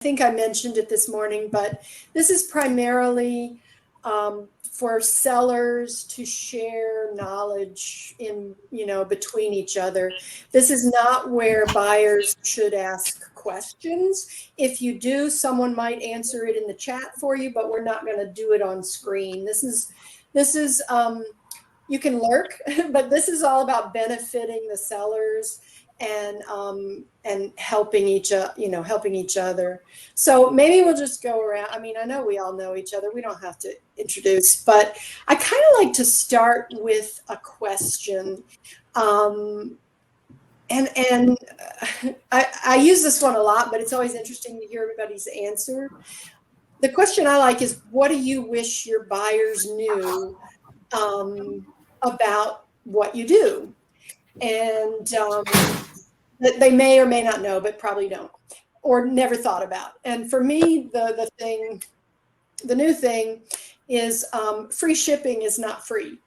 think I mentioned it this morning, but this is primarily for sellers to share knowledge in, between each other. This is not where buyers should ask questions. If you do, someone might answer it in the chat for you, but we're not going to do it on screen. This is you can lurk, but this is all about benefiting the sellers and helping each other. So maybe we'll just go around. I mean, I know we all know each other. We don't have to introduce, but I kind of like to start with a question. I use this one a lot, but it's always interesting to hear everybody's answer. The question I like is, what do you wish your buyers knew about what you do? And that they may or may not know, but probably don't, or never thought about. And for me, the new thing is free shipping is not free,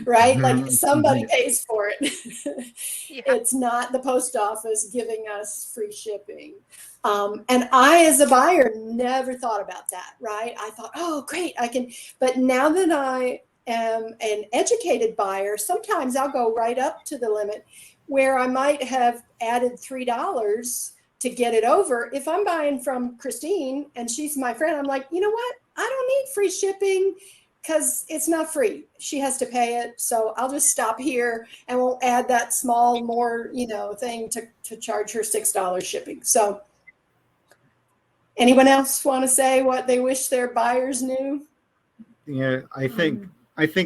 right? Like somebody pays for it. Yeah. It's not the post office giving us free shipping. And I, as a buyer, never thought about that, right? I thought, oh, great, I can. But now that I am an educated buyer, sometimes I'll go right up to the limit where I might have added $3 to get it over. If I'm buying from Christine and she's my friend, I'm like, you know what? I don't need free shipping because it's not free. She has to pay it. So I'll just stop here and won't add that small more, thing to charge her $6 shipping. So anyone else want to say what they wish their buyers knew? Yeah, I think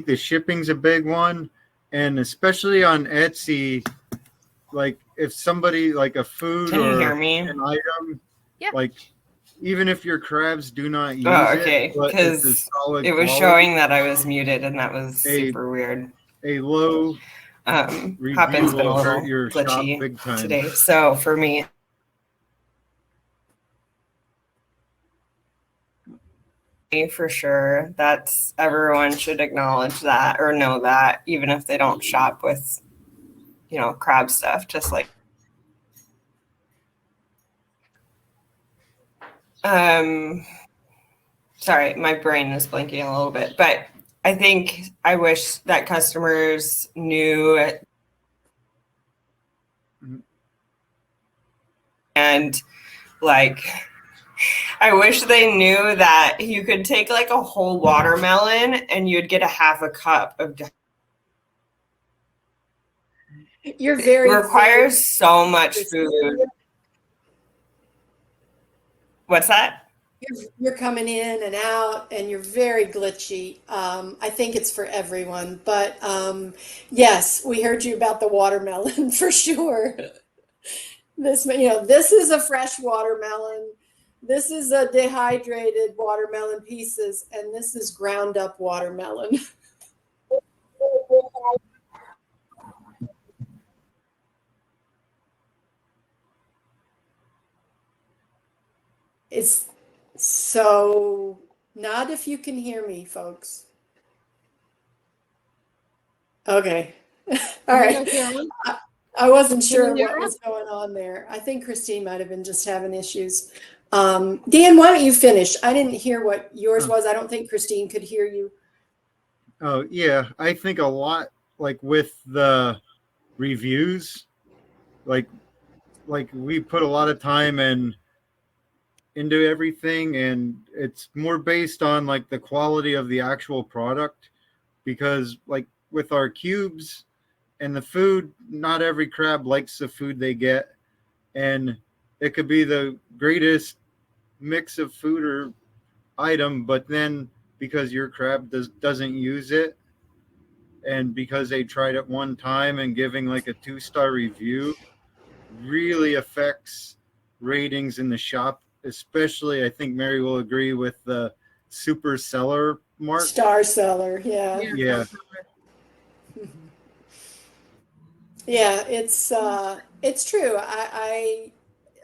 the shipping's a big one. And especially on Etsy, like if somebody like a food or an item, yeah. Like even if your crabs do not use it, because it was showing that I was muted and that was super weird. A low Hopin's been a little glitchy today. So for me, for sure, that's everyone should acknowledge that or know that, even if they don't shop with crab stuff. Just like sorry, my brain is blinking a little bit, but I think I wish that customers knew and like I wish they knew that you could take like a whole watermelon and you'd get a half a cup of. You're very requires so much food. What's that? You're coming in and out and you're very glitchy. I think it's for everyone, but yes, we heard you about the watermelon for sure. This is a fresh watermelon. This is a dehydrated watermelon pieces, and this is ground up watermelon. It's so not if you can hear me, folks. Okay. All right. I wasn't sure what was going on there. I think Christine might have been just having issues. Dan, why don't you finish? I didn't hear what yours was. I don't think Christine could hear you. Oh, yeah. I think a lot, like with the reviews, like we put a lot of time into everything, and it's more based on like the quality of the actual product, because like with our cubes and the food, not every crab likes the food they get, and it could be the greatest mix of food or item, but then because your crab doesn't use it, and because they tried it one time and giving like a 2-star review really affects ratings in the shop. Especially, I think Mary will agree with the super seller mark. Star seller, yeah. Yeah. Yeah, it's true.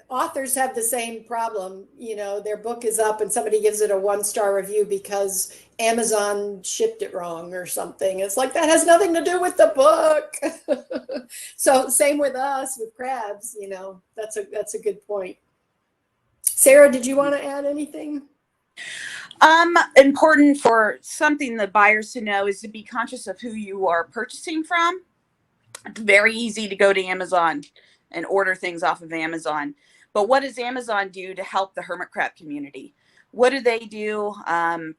Authors have the same problem. Their book is up and somebody gives it a 1-star review because Amazon shipped it wrong or something. It's like, that has nothing to do with the book. So same with us with crabs, that's a good point. Sarah, did you want to add anything? Important for something the buyers to know is to be conscious of who you are purchasing from. It's very easy to go to Amazon and order things off of Amazon. But what does Amazon do to help the hermit crab community? What do they do I'm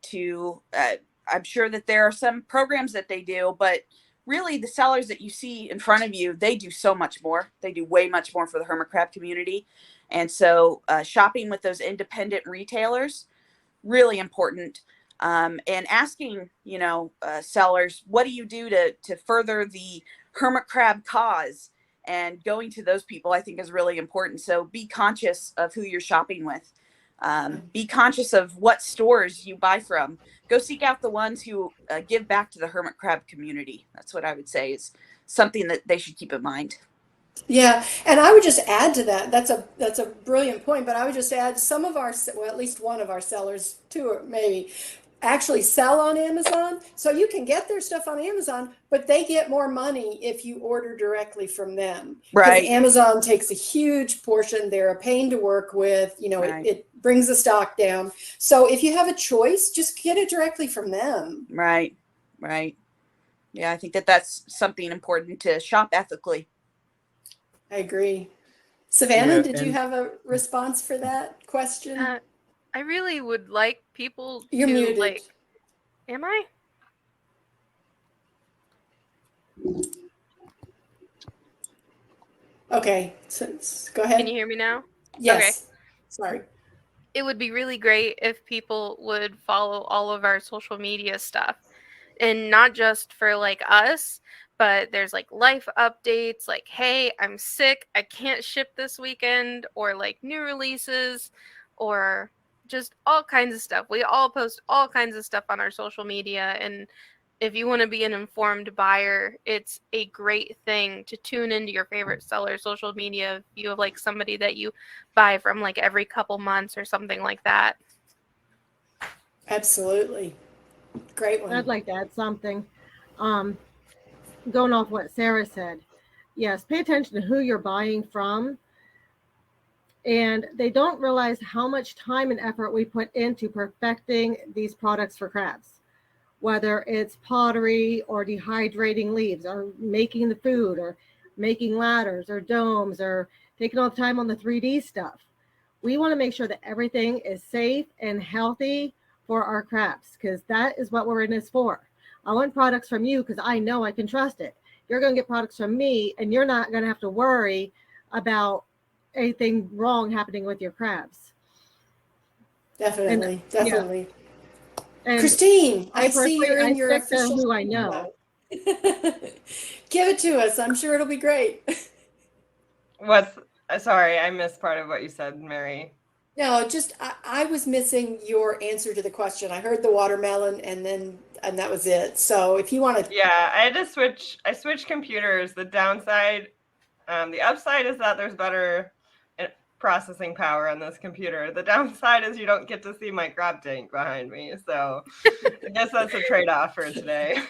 sure that there are some programs that they do, but really the sellers that you see in front of you, they do so much more. They do way much more for the hermit crab community. And so shopping with those independent retailers, really important. And asking, sellers, what do you do to further the hermit crab cause? And going to those people, I think, is really important. So be conscious of who you're shopping with. Be conscious of what stores you buy from. Go seek out the ones who give back to the hermit crab community. That's what I would say is something that they should keep in mind. Yeah, and I would just add to that. That's a brilliant point. But I would just add some of well, at least one of our sellers, two or maybe, actually sell on Amazon. So you can get their stuff on Amazon, but they get more money if you order directly from them. Because Right. Amazon takes a huge portion. They're a pain to work with. Right. It brings the stock down. So if you have a choice, just get it directly from them. Right. Right. Yeah, I think that's something important to shop ethically. I agree. Savannah, Yeah, did you and- have a response for that question? I really would like people You're to muted. Am I? Okay, so go ahead. Can you hear me now? Yes. Sorry. It would be really great if people would follow all of our social media stuff, and not just for us, but there's life updates, hey, I'm sick, I can't ship this weekend, or new releases, or just all kinds of stuff. We all post all kinds of stuff on our social media, and if you want to be an informed buyer, it's a great thing to tune into your favorite seller's social media if you have somebody that you buy from every couple months or something like that. Absolutely. Great one. I'd like to add something. Going off what Sarah said, yes, pay attention to who you're buying from. And they don't realize how much time and effort we put into perfecting these products for crabs, whether it's pottery or dehydrating leaves or making the food or making ladders or domes or taking all the time on the 3D stuff. We want to make sure that everything is safe and healthy for our crabs, because that is what we're in this for. I want products from you because I know I can trust it. You're going to get products from me, and you're not going to have to worry about anything wrong happening with your crabs. Definitely. Definitely. And Christine, I see personally, you're in I your stick to official. who I know. Give it to us. I'm sure it'll be great. Sorry, I missed part of what you said, Mary. No, just I was missing your answer to the question. I heard the watermelon and that was it. So if you want to. Yeah, I switched computers. The downside, the upside is that there's better processing power on this computer. The downside is you don't get to see my crab tank behind me. So I guess that's a trade-off for today.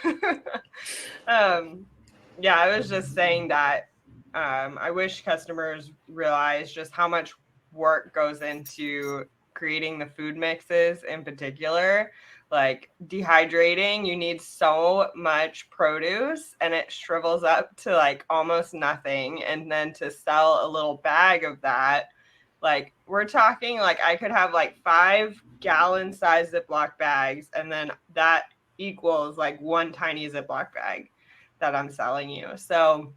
Yeah, I was just saying that I wish customers realize just how much work goes into creating the food mixes in particular. Like dehydrating, you need so much produce and it shrivels up to almost nothing. And then to sell a little bag of that, we're talking I could have 5 gallon size Ziploc bags, and then that equals one tiny Ziploc bag that I'm selling you. So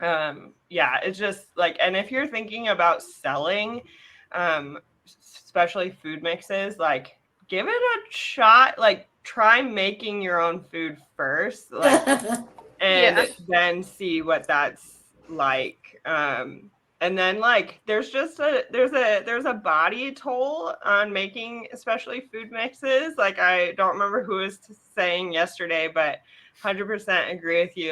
yeah, it's just and if you're thinking about selling especially food mixes, give it a shot. Try making your own food first, and then see what that's like. And then there's a body toll on making especially food mixes. I don't remember who was saying yesterday, but 100% agree with you.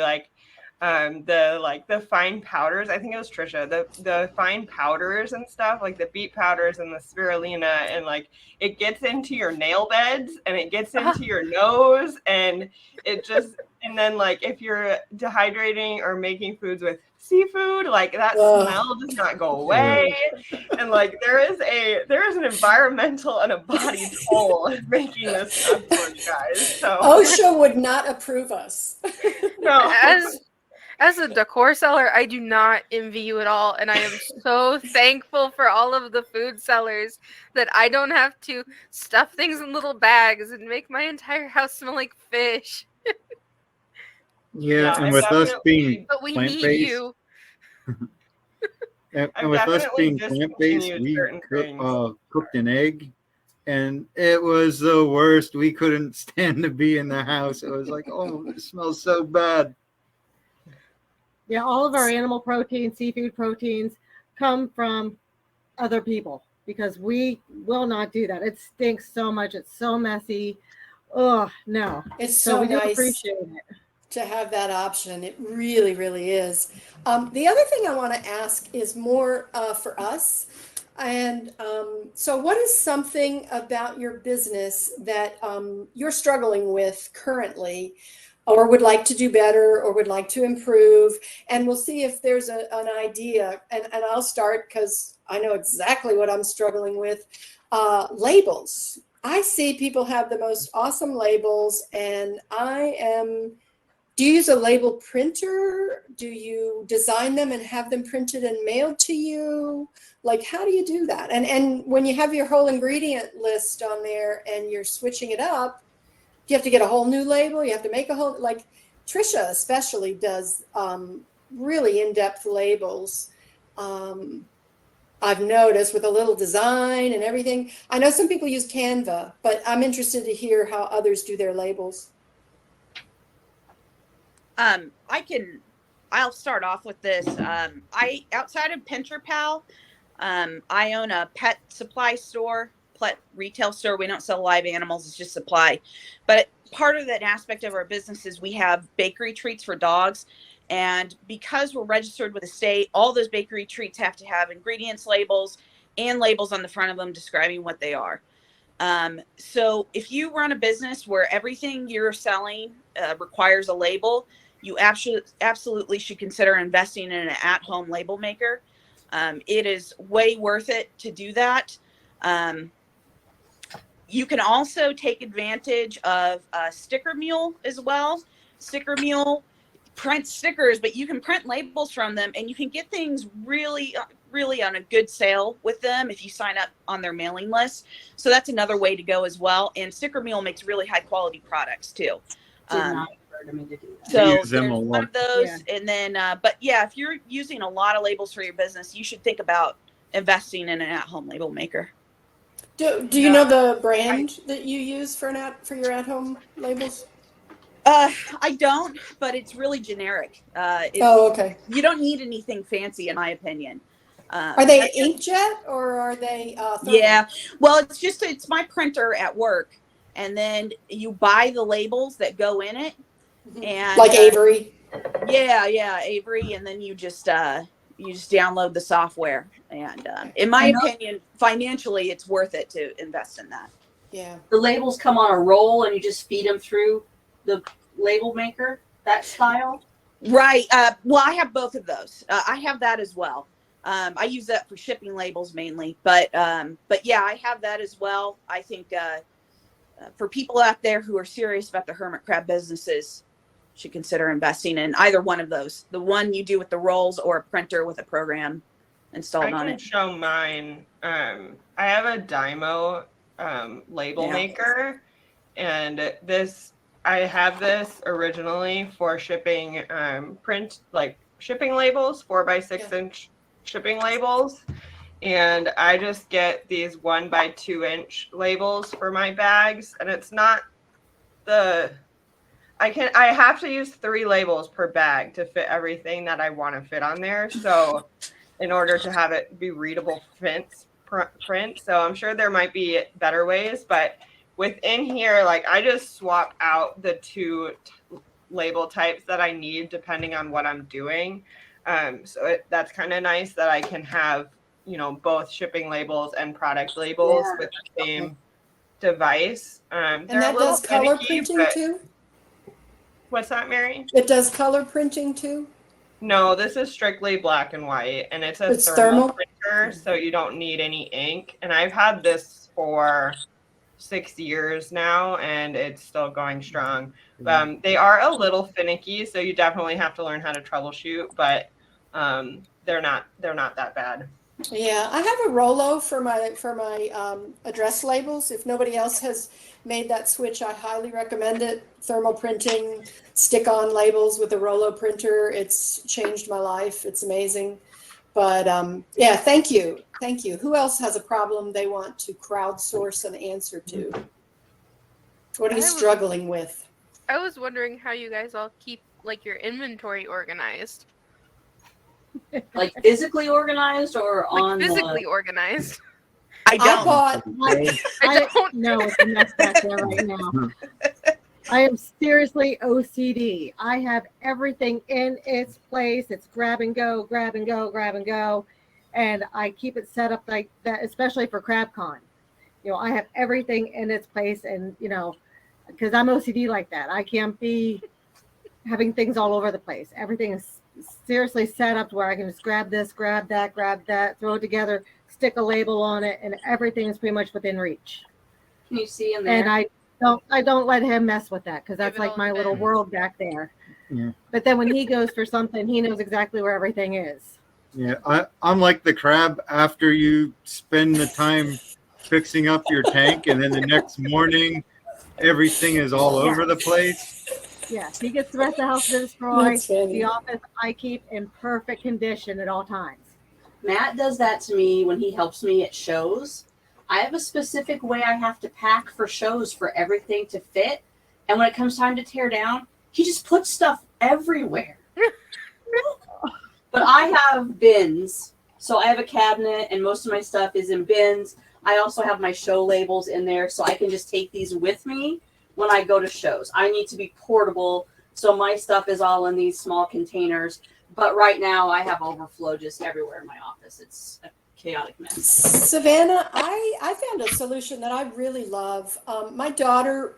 The fine powders, I think it was Trisha, the fine powders and stuff, the beet powders and the spirulina, and it gets into your nail beds and it gets into your nose, and it just, and then if you're dehydrating or making foods with seafood. Like that Ugh. smell does not go away. And like there is an environmental and a body toll in making this stuff for you guys. So OSHA would not approve us. no. As a decor seller, I do not envy you at all, and I am so thankful for all of the food sellers that I don't have to stuff things in little bags and make my entire house smell like fish. Yeah, and I've with us being But we plant need based, you. and I've with us definitely being plant based, discontinued we certain things. cooked an egg, and it was the worst. We couldn't stand to be in the house. It was like, oh, it smells so bad. Yeah, all of our animal proteins, seafood proteins come from other people because we will not do that. It stinks so much. It's so messy. Oh, no. It's So so we do nice appreciate it. to have that option. It really, really is. The other thing I want to ask is more for us. And so, what is something about your business that you're struggling with currently, or would like to do better, or would like to improve? And we'll see if there's an idea. And I'll start because I know exactly what I'm struggling with. Labels. I see people have the most awesome labels, and do you use a label printer? Do you design them and have them printed and mailed to you? Like, how do you do that? And when you have your whole ingredient list on there and you're switching it up, you have to get a whole new label. You have to make a whole, like Trisha especially does really in-depth labels. I've noticed with a little design and everything. I know some people use Canva, but I'm interested to hear how others do their labels. I'll start off with this. I outside of Pinter Pal, I own a pet supply store, pet retail store. We don't sell live animals, it's just supply. But part of that aspect of our business is we have bakery treats for dogs. And because we're registered with the state, all those bakery treats have to have ingredients labels and labels on the front of them describing what they are. So if you run a business where everything you're selling requires a label, you absolutely should consider investing in an at-home label maker. It is way worth it to do that. You can also take advantage of Sticker Mule as well. Sticker Mule prints stickers, but you can print labels from them, and you can get things really on a good sale with them if you sign up on their mailing list. So that's another way to go as well. And Sticker Mule makes really high quality products too. Did not occur to me to do that. So use them there's a one lot. of those, Yeah. and then, but yeah, if you're using a lot of labels for your business, you should think about investing in an at-home label maker. Do you know the brand that you use for your at-home labels? I don't, but it's really generic. Okay. You don't need anything fancy, in my opinion. Are they inkjet or are they? Thermal? Yeah. Well, it's my printer at work, and then you buy the labels that go in it, and like Avery. Yeah, Avery, and then you just download the software. And in my opinion, financially, it's worth it to invest in that. Yeah. The labels come on a roll and you just feed them through the label maker, that style? Right. Well, I have both of those. I have that as well. I use that for shipping labels mainly, but yeah, I have that as well. I think for people out there who are serious about the hermit crab businesses, should consider investing in either one of those. The one you do with the rolls, or a printer with a program installed on I it. can show mine. I have a Dymo label maker, and I have this originally for shipping print, like shipping labels, 4x6 inch shipping labels, and I just get these 1x2 inch labels for my bags, and it's not I have to use 3 labels per bag to fit everything that I want to fit on there. So in order to have it be readable print. So I'm sure there might be better ways, but within here, like I just swap out the 2 label types that I need depending on what I'm doing. So that's kind of nice that I can have, both shipping labels and product labels with the same device. And that does color printing too? What's that, Mary? It does color printing too? No, this is strictly black and white, and it's a It's thermal thermal? printer, so you don't need any ink. And I've had this for 6 years now, and it's still going strong. They are a little finicky, so you definitely have to learn how to troubleshoot, but they're not that bad. Yeah, I have a Rolo for my address labels. If nobody else has made that switch, I highly recommend it. Thermal printing, stick-on labels with a Rolo printer. It's changed my life. It's amazing. But yeah, thank you. Thank you. Who else has a problem they want to crowdsource an answer to? What are you struggling with? I was wondering how you guys all keep like your inventory organized. Like physically organized or Like on physically organized. I I bought I don't know it's a mess back there right now. I am seriously OCD. I have everything in its place. It's grab and go, grab and go, grab and go. And I keep it set up like that, especially for CrabCon. You know, I have everything in its place, and you know, because I'm OCD like that. I can't be having things all over the place. Everything is seriously set up to where I can just grab this, grab that, throw it together, stick a label on it, and everything is pretty much within reach. Can you see in there? And I don't let him mess with that because that's Leave it like all my in little bins. world back there. Yeah. But then when he goes for something, he knows exactly where everything is. Yeah, I'm like the crab. After you spend the time fixing up your tank, and then the next morning, everything is all over the place. Yes, he gets the rest of the house to destroy. That's funny. The office I keep in perfect condition at all times. Matt does that to me when he helps me at shows. I have a specific way I have to pack for shows for everything to fit. And when it comes time to tear down, he just puts stuff everywhere. But I have bins. So I have a cabinet and most of my stuff is in bins. I also have my show labels in there so I can just take these with me when I go to shows. I need to be portable. So my stuff is all in these small containers. But right now I have overflow just everywhere in my office. It's a chaotic mess. Savannah, I found a solution that I really love. My daughter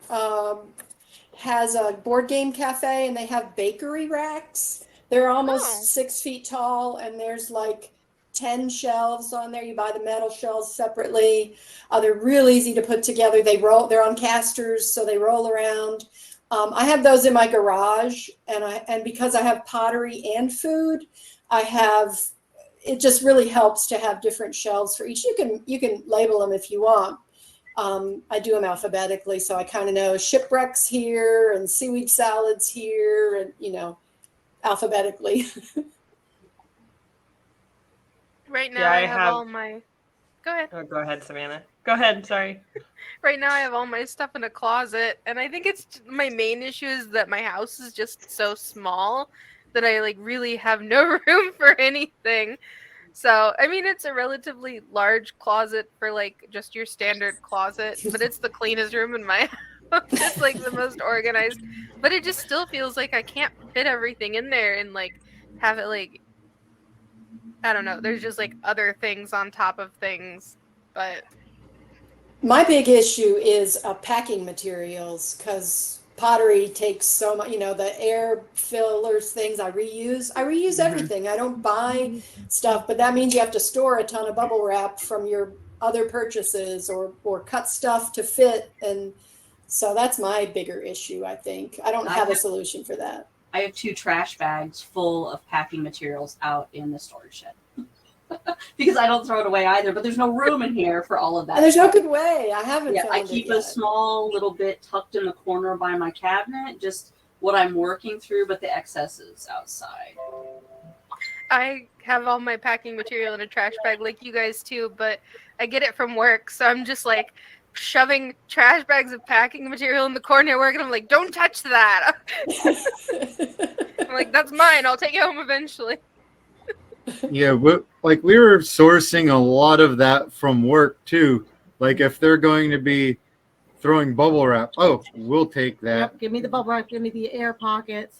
has a board game cafe, and they have bakery racks. They're almost 6 feet tall, and there's like 10 shelves on there. You buy the metal shelves separately. They're real easy to put together. They're on casters, so they roll around. I have those in my garage, and because I have pottery and food, it just really helps to have different shelves for each. You can label them if you want. I do them alphabetically, so I kind of know shipwrecks here and seaweed salads here, and alphabetically. Right now Yeah, I I have have- all my Go ahead. Oh, go ahead, Savannah. Go ahead. Sorry. Right now I have all my stuff in a closet, and I think it's my main issue is that my house is just so small that I like really have no room for anything. So, I mean, it's a relatively large closet for like just your standard closet, but it's the cleanest room in my house. It's like the most organized, but it just still feels like I can't fit everything in there and like have it like, I don't know, there's just like other things on top of things, but My big issue is packing materials, because pottery takes so much, the air fillers, things I reuse. I reuse everything. I don't buy stuff, but that means you have to store a ton of bubble wrap from your other purchases, or cut stuff to fit. And so that's my bigger issue, I think. I don't have a solution for that. I have 2 trash bags full of packing materials out in the storage shed. Because I don't throw it away either, but there's no room in here for all of that. And there's no good way. I haven't Yeah, found I keep it yet. a small little bit tucked in the corner by my cabinet, just what I'm working through, but the excess is outside. I have all my packing material in a trash bag like you guys too, but I get it from work, so I'm just like shoving trash bags of packing material in the corner at work, and I'm like, don't touch that. I'm like, that's mine. I'll take it home eventually. Yeah, we were sourcing a lot of that from work too. Like if they're going to be throwing bubble wrap, oh, we'll take that. Yep, give me the bubble wrap, give me the air pockets.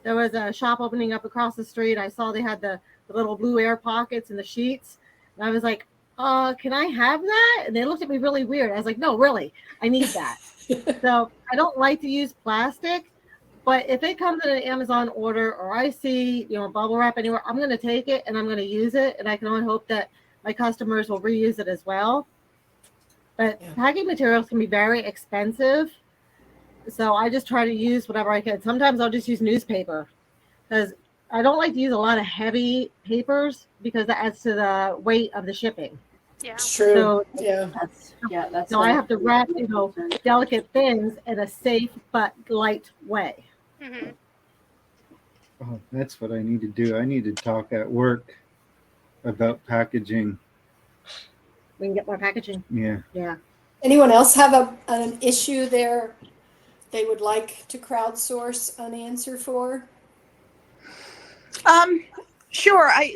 There was a shop opening up across the street. I saw they had the little blue air pockets and the sheets. And I was like, can I have that? And they looked at me really weird. I was like, no, really, I need that. So I don't like to use plastic, But if it comes in an Amazon order or I see, bubble wrap anywhere, I'm going to take it and I'm going to use it. And I can only hope that my customers will reuse it as well. But packing materials can be very expensive. So I just try to use whatever I can. Sometimes I'll just use newspaper because I don't like to use a lot of heavy papers because that adds to the weight of the shipping. Yeah. It's true. So That's I have to wrap, delicate things in a safe but light way. Hmm. Oh, that's what I need to do. I need to talk at work about packaging. We can get more packaging. Yeah. Yeah. Anyone else have an issue there they would like to crowdsource an answer for? Sure. I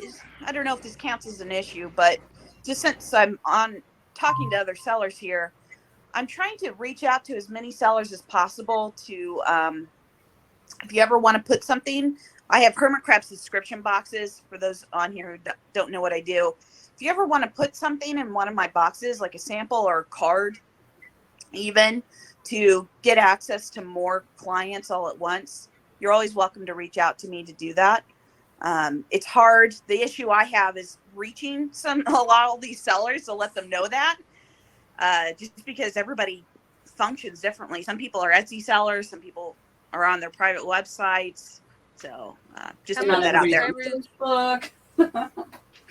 don't know if this counts as an issue, but just since I'm on talking to other sellers here, I'm trying to reach out to as many sellers as possible to, if you ever want to put something, I have hermit crab subscription boxes for those on here who don't know what I do. If you ever want to put something in one of my boxes, like a sample or a card, even to get access to more clients all at once, you're always welcome to reach out to me to do that. It's hard. The issue I have is reaching a lot of these sellers to let them know that, just because everybody functions differently. Some people are Etsy sellers. Some people are on their private websites. So just How put many that out there. book.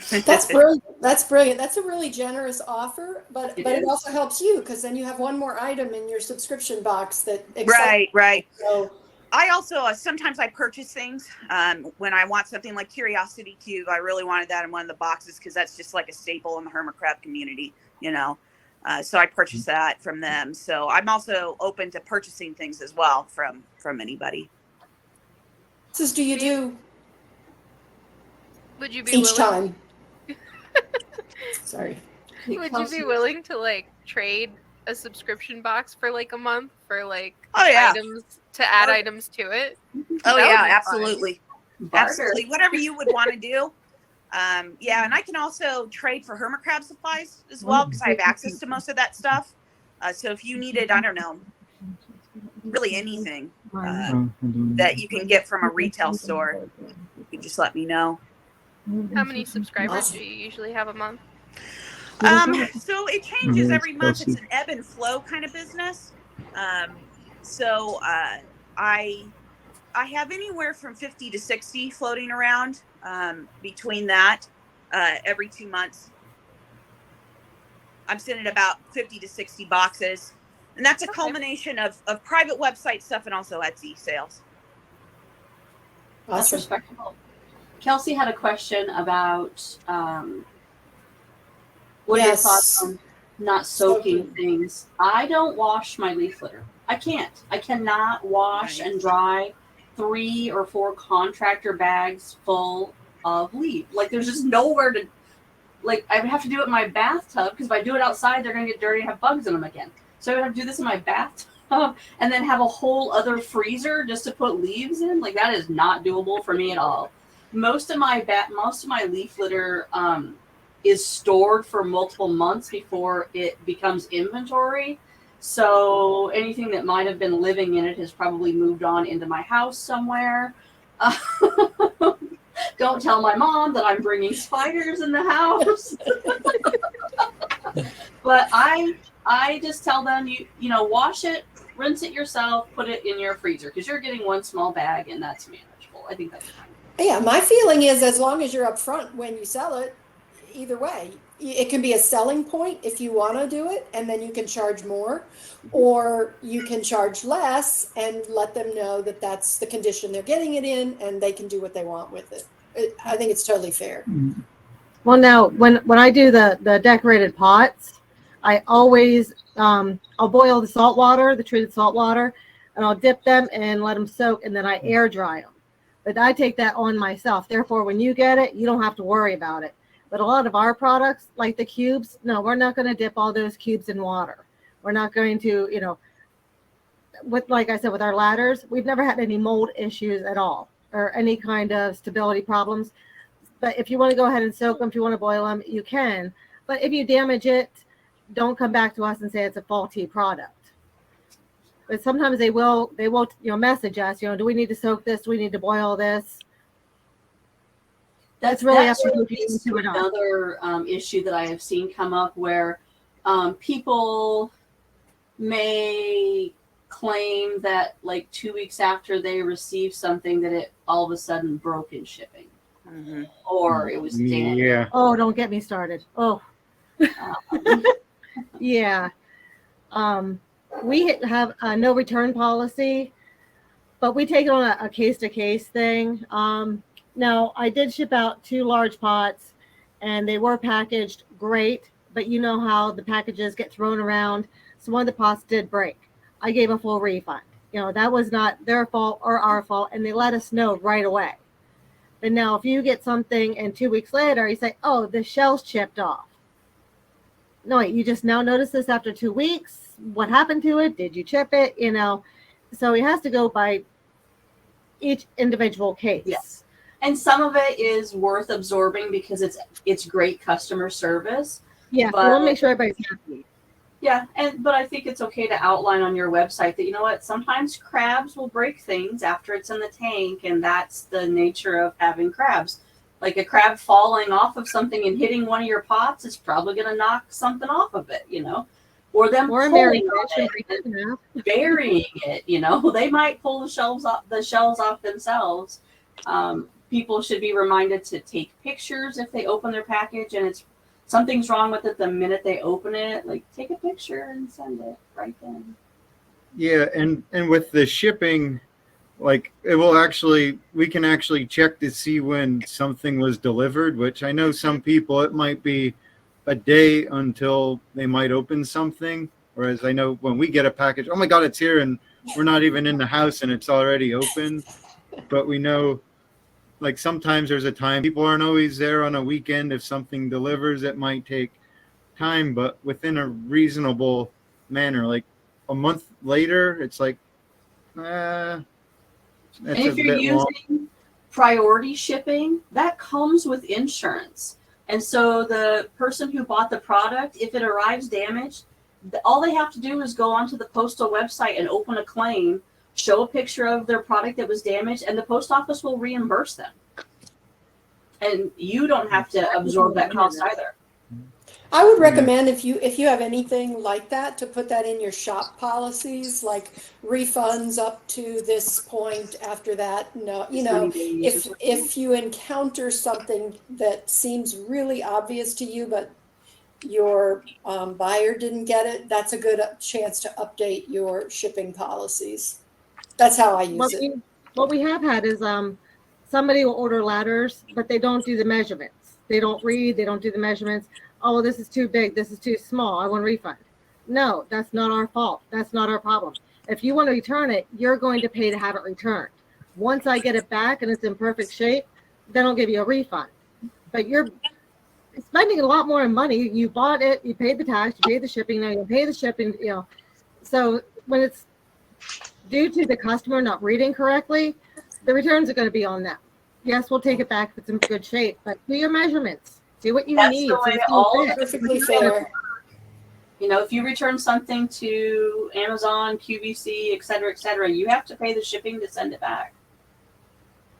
That's brilliant. That's brilliant. That's a really generous offer, but It it is. also helps you because then you have one more item in your subscription box that Right. So I also sometimes I purchase things when I want something like Curiosity Cube. I really wanted that in one of the boxes because that's just like a staple in the hermit crab community, So I purchased that from them. So I'm also open to purchasing things as well from anybody. do you do Would you be each willing? time? Sorry. Would you be willing to like trade a subscription box for like a month for like Oh, yeah. items to add items to it? Oh That would yeah, be absolutely. Barter. Absolutely. Whatever you would want to do. Yeah, and I can also trade for hermit crab supplies as well because I have access to most of that stuff. So if you needed, I don't know, really anything that you can get from a retail store, you just let me know. How many subscribers Awesome. do you usually have a month? So it changes every month. It's an ebb and flow kind of business. So I have anywhere from 50 to 60 floating around between that every 2 months. I'm sending about 50 to 60 boxes. And that's a culmination of private website stuff and also Etsy sales. That's Awesome. respectable. Kelsey had a question about what are your thoughts on not soaking things. I don't wash my leaf litter. I can't. I cannot wash and dry 3 or 4 contractor bags full of leaf. Like there's just nowhere to, like I would have to do it in my bathtub because if I do it outside, they're going to get dirty and have bugs in them again. So I would have to do this in my bathtub and then have a whole other freezer just to put leaves in. Like that is not doable for me at all. Most of my leaf litter is stored for multiple months before it becomes inventory. So anything that might have been living in it has probably moved on into my house somewhere. Don't tell my mom that I'm bringing spiders in the house. But I just tell them, you wash it, rinse it yourself, put it in your freezer because you're getting one small bag and that's manageable. I think that's fine. Yeah, my feeling is as long as you're upfront when you sell it, either way, it can be a selling point if you want to do it, and then you can charge more, or you can charge less and let them know that that's the condition they're getting it in, and they can do what they want with it. I think it's totally fair. Well, now when I do the decorated pots, I always I'll boil the salt water, the treated salt water, and I'll dip them and let them soak, and then I air dry them. But I take that on myself. Therefore, when you get it, you don't have to worry about it. But a lot of our products, like the cubes, no, we're not going to dip all those cubes in water. We're not going to, like I said, with our ladders, we've never had any mold issues at all or any kind of stability problems. But if you want to go ahead and soak them, if you want to boil them, you can. But if you damage it, don't come back to us and say it's a faulty product. But sometimes they will message us, do we need to soak this? Do we need to boil this? That's really up to you if you leads do to it or not. another issue that I have seen come up where people may claim that like 2 weeks after they receive something that it all of a sudden broke in shipping or it was damaged. Yeah. Oh, don't get me started. Oh, yeah. We have a no return policy, but we take it on a case-to-case thing. Now, I did ship out 2 large pots, and they were packaged great, but you know how the packages get thrown around. So one of the pots did break. I gave a full refund. That was not their fault or our fault, and they let us know right away. But now, if you get something and 2 weeks later, you say, oh, the shell's chipped off. No, wait, you just now notice this after 2 weeks. What happened to it? Did you chip it? So it has to go by each individual case. Yes. And some of it is worth absorbing because it's great customer service. Yeah, but, we want to make sure everybody's happy. Yeah, but I think it's okay to outline on your website that sometimes crabs will break things after it's in the tank, and that's the nature of having crabs. Like a crab falling off of something and hitting one of your pots is probably going to knock something off of it, or them Or pulling on it and burying it. They might pull the shells off themselves. People should be reminded to take pictures if they open their package and something's wrong with it the minute they open it. Like, take a picture and send it right then. Yeah, and with the shipping, like we can actually check to see when something was delivered, which I know some people, it might be a day until they might open something. Whereas I know when we get a package, oh my God, it's here, and we're not even in the house and it's already open. But we know, like, sometimes there's a time people aren't always there on a weekend. If something delivers, it might take time, but within a reasonable manner. Like a month later, it's like, that's and if you're using priority shipping, that comes with insurance. And so the person who bought the product, if it arrives damaged, all they have to do is go onto the postal website and open a claim, show a picture of their product that was damaged, and the post office will reimburse them. And you don't have to absorb that cost either. I would recommend if you have anything like that to put that in your shop policies, like refunds up to this point. After that, no, if you encounter something that seems really obvious to you, but your buyer didn't get it, that's a good chance to update your shipping policies. That's how I use it. What we have had is somebody will order ladders, but they don't do the measurements. They don't read. They don't do the measurements. Oh, well, this is too big. This is too small. I want a refund. No, that's not our fault. That's not our problem. If you want to return it, you're going to pay to have it returned. Once I get it back and it's in perfect shape, then I'll give you a refund. But you're spending a lot more money. You bought it. You paid the tax. You paid the shipping. Now you pay the shipping. So when it's due to the customer not reading correctly, the returns are going to be on them. Yes, we'll take it back if it's in good shape, but do your measurements. Do what you need. That's the way all Perfectly fair. If you return something to Amazon, QVC, et cetera, you have to pay the shipping to send it back.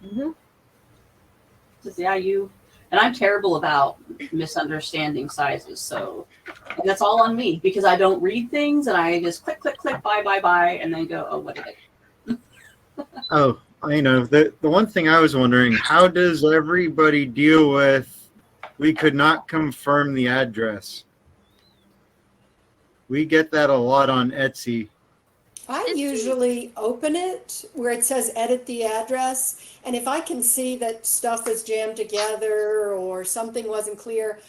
Mm-hmm. And I'm terrible about misunderstanding sizes, so that's all on me because I don't read things and I just click, buy, and then go, oh, what did I? Oh, the one thing I was wondering, how does everybody deal with, we could not confirm the address? We get that a lot on Etsy. I usually open it where it says edit the address. And if I can see that stuff is jammed together or something wasn't clear,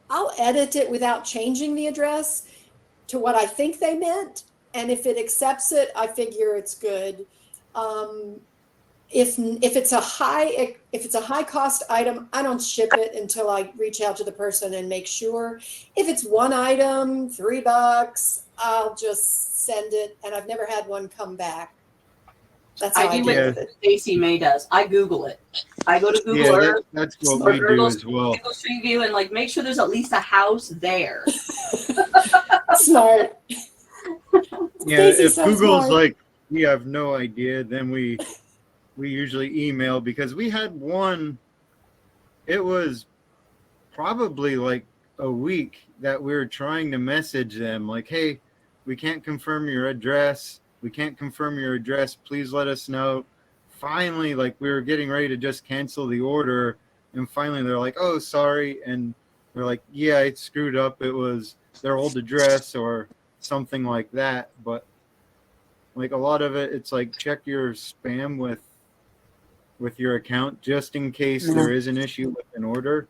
I'll edit it without changing the address to what I think they meant. And if it accepts it, I figure it's good. If it's a high cost item, I don't ship it until I reach out to the person and make sure. If it's one item, $3, I'll just send it, and I've never had one come back. That's how I do with it. Stacey May does. I Google it. I go to Google Earth. That's what we do as well. Google Street View and make sure there's at least a house there. Smart. Yeah, Stacy's if so Google's smart. like, we have no idea, then we usually email, because we had one, it was probably like a week that we were trying to message them like, hey, we can't confirm your address. We can't confirm your address. Please let us know. Finally, like, we were getting ready to just cancel the order. And finally they're like, oh, sorry. And we're like, yeah, it screwed up. It was their old address or something like that. But like a lot of it, it's like, check your spam with your account just in case Yeah. there is an issue with an order.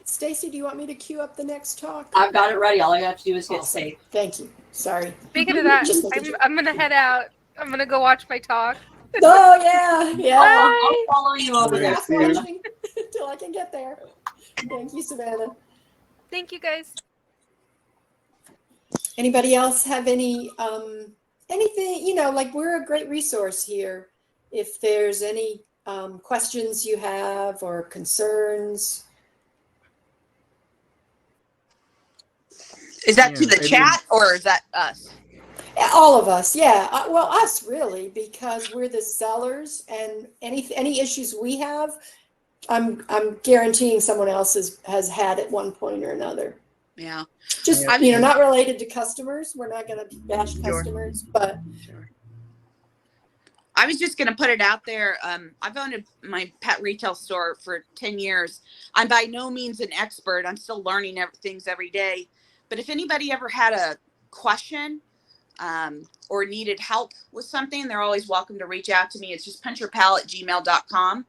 Stacy, do you want me to queue up the next talk? I've got it ready. All I have to do is get Awesome. saved. Thank you. Sorry. Speaking of that, Just making sure. I'm gonna head out. I'm gonna go watch my talk. Oh yeah, yeah. I'll follow you over Nice. there. Fast See you. watching until I can get there. Thank you, Savannah. Thank you guys. Anybody else have any anything, you know, like, we're a great resource here. If there's any questions you have or concerns. Is that Yeah, to the I chat or is that us? All of us, yeah. Well, us really, because we're the sellers, and any issues we have, I'm guaranteeing someone else has had at one point or another. Yeah. Just, Yeah. you know, not related to customers. We're not going to bash Sure. customers, but Sure. I was just going to put it out there. I've owned my pet retail store for 10 years. I'm by no means an expert. I'm still learning things every day. But if anybody ever had a question or needed help with something, they're always welcome to reach out to me. It's just puncherpal@gmail.com.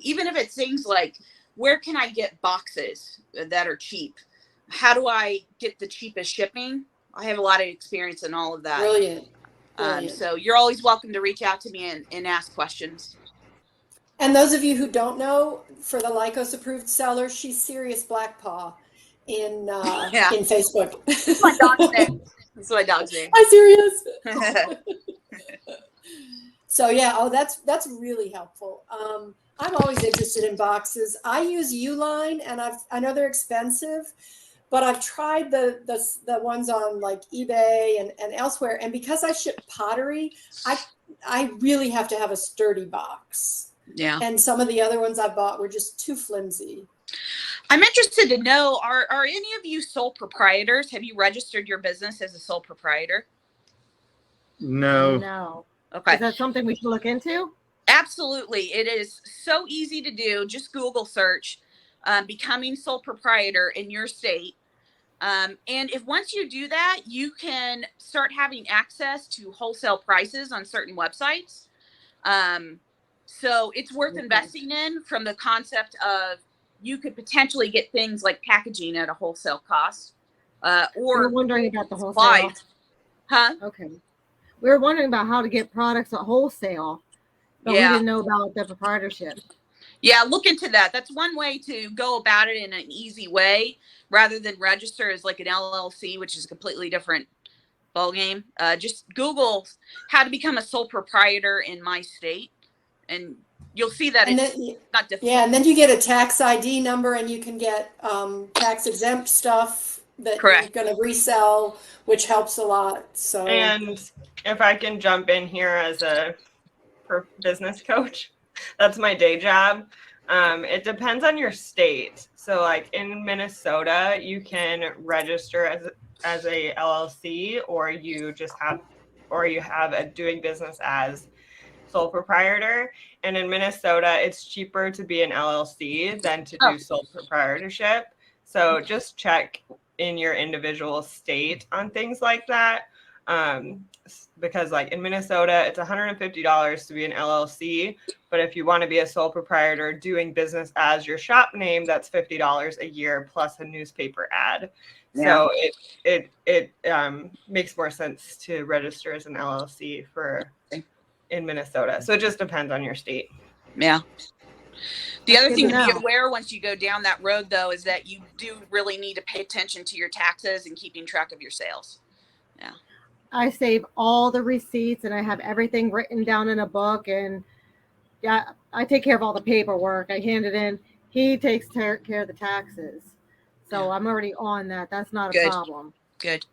Even if it's things like, where can I get boxes that are cheap? How do I get the cheapest shipping? I have a lot of experience in all of that. brilliant. Brilliant. So you're always welcome to reach out to me and ask questions. And those of you who don't know, for the Lycos approved seller, she's Serious Black Paw in Facebook. That's my dog's name. That's my dog's name. Hi, Serious. So yeah, that's really helpful. I'm always interested in boxes. I use Uline, and I know they're expensive, but I've tried the ones on like eBay and elsewhere. And because I ship pottery, I really have to have a sturdy box. Yeah. And some of the other ones I bought were just too flimsy. I'm interested to know, are any of you sole proprietors? Have you registered your business as a sole proprietor? No. No. Okay. Is that something we should look into? Absolutely. It is so easy to do. Just Google search becoming sole proprietor in your state. And if once you do that, you can start having access to wholesale prices on certain websites. So it's worth investing in, from the concept of you could potentially get things like packaging at a wholesale cost. We were Or wondering about the wholesale. supplies. Huh? Okay. We were wondering about how to get products at wholesale, but we Yeah. didn't know about the proprietorship. Yeah, look into that. That's one way to go about it in an easy way, rather than register as like an LLC, which is a completely different ballgame. Just Google how to become a sole proprietor in my state, and you'll see that And it's then, not difficult. yeah, and then you get a tax ID number, and you can get tax exempt stuff that Correct. you're going to resell, which helps a lot. So And if I can jump in here as a business coach, that's my day job. It depends on your state. So like in Minnesota, you can register as a LLC, or you have a doing business as sole proprietor. And in Minnesota, it's cheaper to be an LLC than to do sole proprietorship. So just check in your individual state on things like that. Because like in Minnesota, it's $150 to be an LLC. But if you want to be a sole proprietor doing business as your shop name, that's $50 a year plus a newspaper ad. Yeah. So it makes more sense to register as an LLC in Minnesota. So it just depends on your state. Yeah. The other Good thing to to be know. aware once you go down that road, though, is that you do really need to pay attention to your taxes and keeping track of your sales. Yeah. I save all the receipts and I have everything written down in a book, and yeah, I take care of all the paperwork. I hand it in. He takes care of the taxes. So I'm already on that. That's not a Good. problem. Good.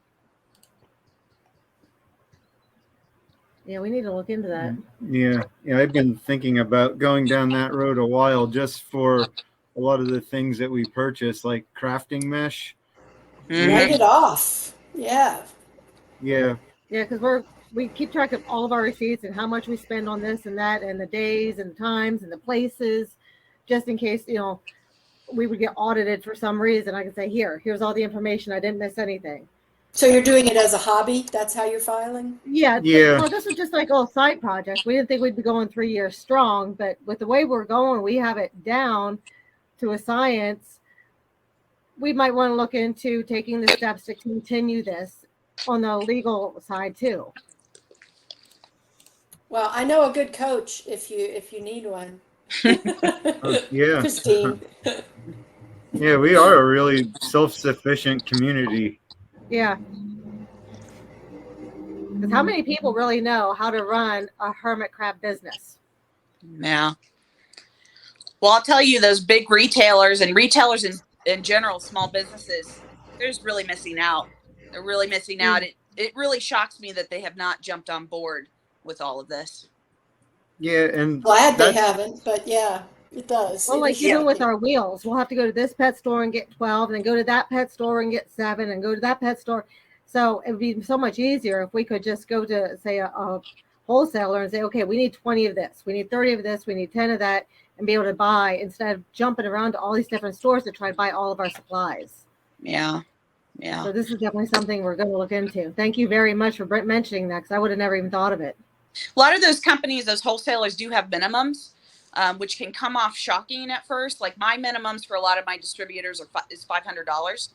Yeah, we need to look into that. Yeah, I've been thinking about going down that road a while just for a lot of the things that we purchase, like crafting mesh. Write it off. Yeah. Yeah, Yeah, because we keep track of all of our receipts and how much we spend on this and that, and the days and times and the places, just in case we would get audited for some reason. I can say, here's all the information. I didn't miss anything. So you're doing it as a hobby? That's how you're filing? Yeah. Well, this was just like a side project. We didn't think we'd be going 3 years strong, but with the way we're going, we have it down to a science. We might want to look into taking the steps to continue this on the legal side too. Well, I know a good coach if you need one. Yeah. Christine. Yeah, we are a really self-sufficient community. Yeah. Because how many people really know how to run a hermit crab business? Yeah. Well, I'll tell you, those big retailers and retailers in general, small businesses, they're just really missing out. They're really missing out. It really shocks me that they have not jumped on board with all of this. Yeah, and Glad they haven't, but yeah, it does. Well, It like is even with shocking. our wheels, we'll have to go to this pet store and get 12, and then go to that pet store and get 7, and go to that pet store. So it would be so much easier if we could just go to, say, a wholesaler and say, okay, we need 20 of this, we need 30 of this, we need 10 of that, and be able to buy instead of jumping around to all these different stores to try to buy all of our supplies. Yeah. Yeah. So this is definitely something we're going to look into. Thank you very much for mentioning that, because I would have never even thought of it. A lot of those companies, those wholesalers do have minimums, which can come off shocking at first. Like my minimums for a lot of my distributors is $500.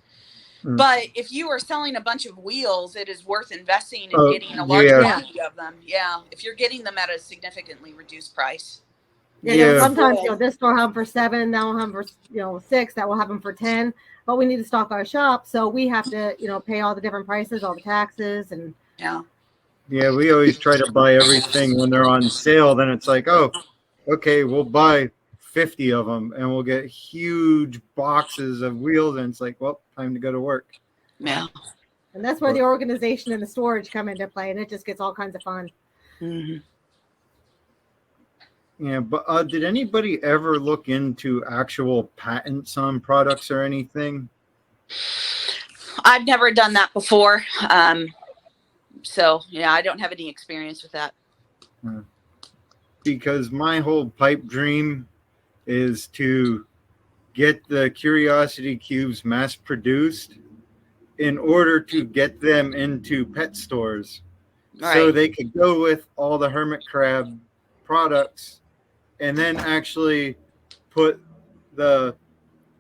But if you are selling a bunch of wheels, it is worth investing in getting a large quantity of them. Yeah. If you're getting them at a significantly reduced price. Yeah. Sometimes this store have them for 7, that will have them for 6, that will have them for 10. But we need to stock our shop, so we have to pay all the different prices, all the taxes, and yeah, we always try to buy everything when they're on sale. Then it's like, oh, okay, we'll buy 50 of them, and we'll get huge boxes of wheels, and it's like, well, time to go to work. Yeah. And that's where the organization and the storage come into play, and it just gets all kinds of fun. Mm-hmm. Yeah, but did anybody ever look into actual patents on products or anything? I've never done that before. So, yeah, I don't have any experience with that. Because my whole pipe dream is to get the Curiosity Cubes mass produced in order to get them into pet stores. Right. So they could go with all the hermit crab products and then actually put the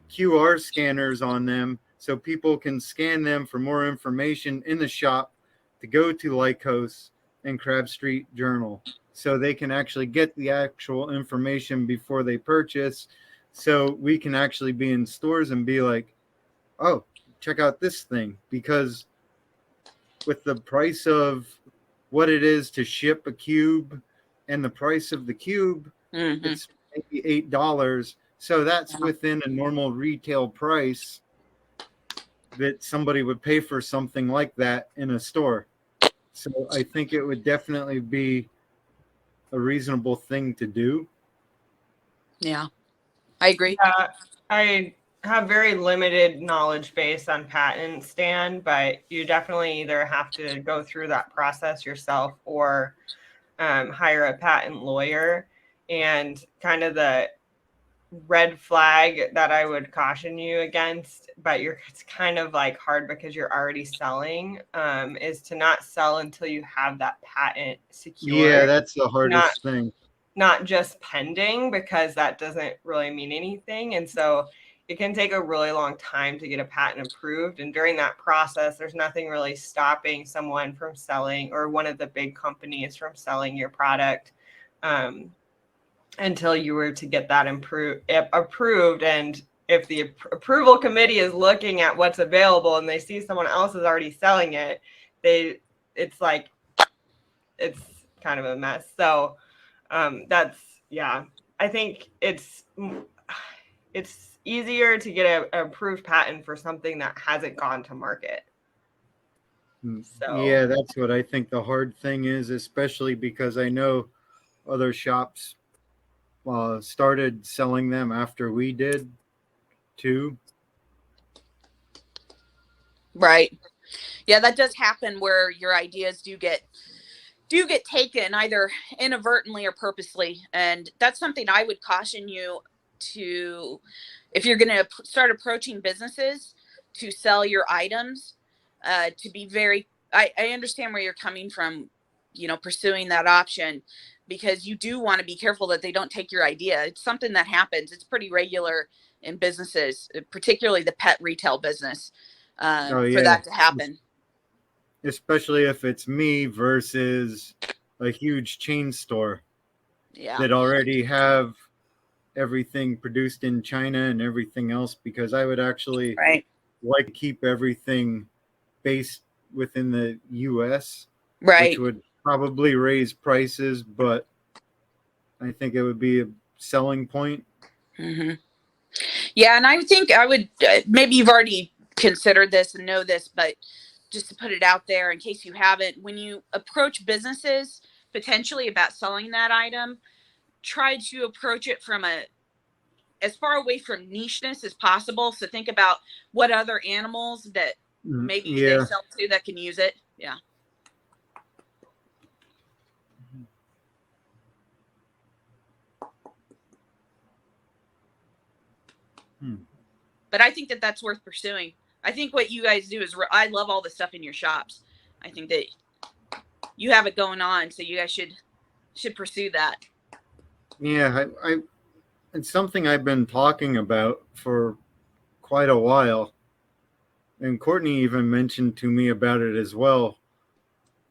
QR scanners on them so people can scan them for more information in the shop to go to Lycos and Crab Street Journal, so they can actually get the actual information before they purchase, so we can actually be in stores and be like, oh, check out this thing. Because with the price of what it is to ship a cube and the price of the cube, it's maybe $8. So that's within a normal retail price that somebody would pay for something like that in a store. So I think it would definitely be a reasonable thing to do. Yeah, I agree. I have very limited knowledge base on patents, Stan, but you definitely either have to go through that process yourself or hire a patent lawyer. And kind of the red flag that I would caution you against, but it's kind of like hard because you're already selling, is to not sell until you have that patent secured. Yeah, that's the hardest thing. Not just pending, because that doesn't really mean anything. And so it can take a really long time to get a patent approved. And during that process, there's nothing really stopping someone from selling, or one of the big companies from selling your product, until you were to get that approved. And if the approval committee is looking at what's available and they see someone else is already selling it, it's kind of a mess. So I think it's easier to get an approved patent for something that hasn't gone to market. So Yeah, that's what I think the hard thing is, especially because I know other shops started selling them after we did too. Right. Yeah, that does happen where your ideas do get taken either inadvertently or purposely, and that's something I would caution you to, if you're going to start approaching businesses to sell your items, to be very, I understand where you're coming from, pursuing that option, because you do want to be careful that they don't take your idea. It's something that happens. It's pretty regular in businesses, particularly the pet retail business, Oh for yeah, that to happen. especially if it's me versus a huge chain store Yeah. that already have everything produced in China and everything else, because I would actually Right. like to keep everything based within the US, which Right. would probably raise prices, but I think it would be a selling point. hmm Yeah, and I think I would, maybe you've already considered this and know this, but just to put it out there in case you haven't, when you approach businesses potentially about selling that item, try to approach it from as far away from nicheness as possible. So think about what other animals that maybe they Yeah. sell to that can use it. Yeah. But I think that that's worth pursuing. I think what you guys do is, I love all the stuff in your shops. I think that you have it going on, so you guys should pursue that. Yeah, I it's something I've been talking about for quite a while. And Courtney even mentioned to me about it as well.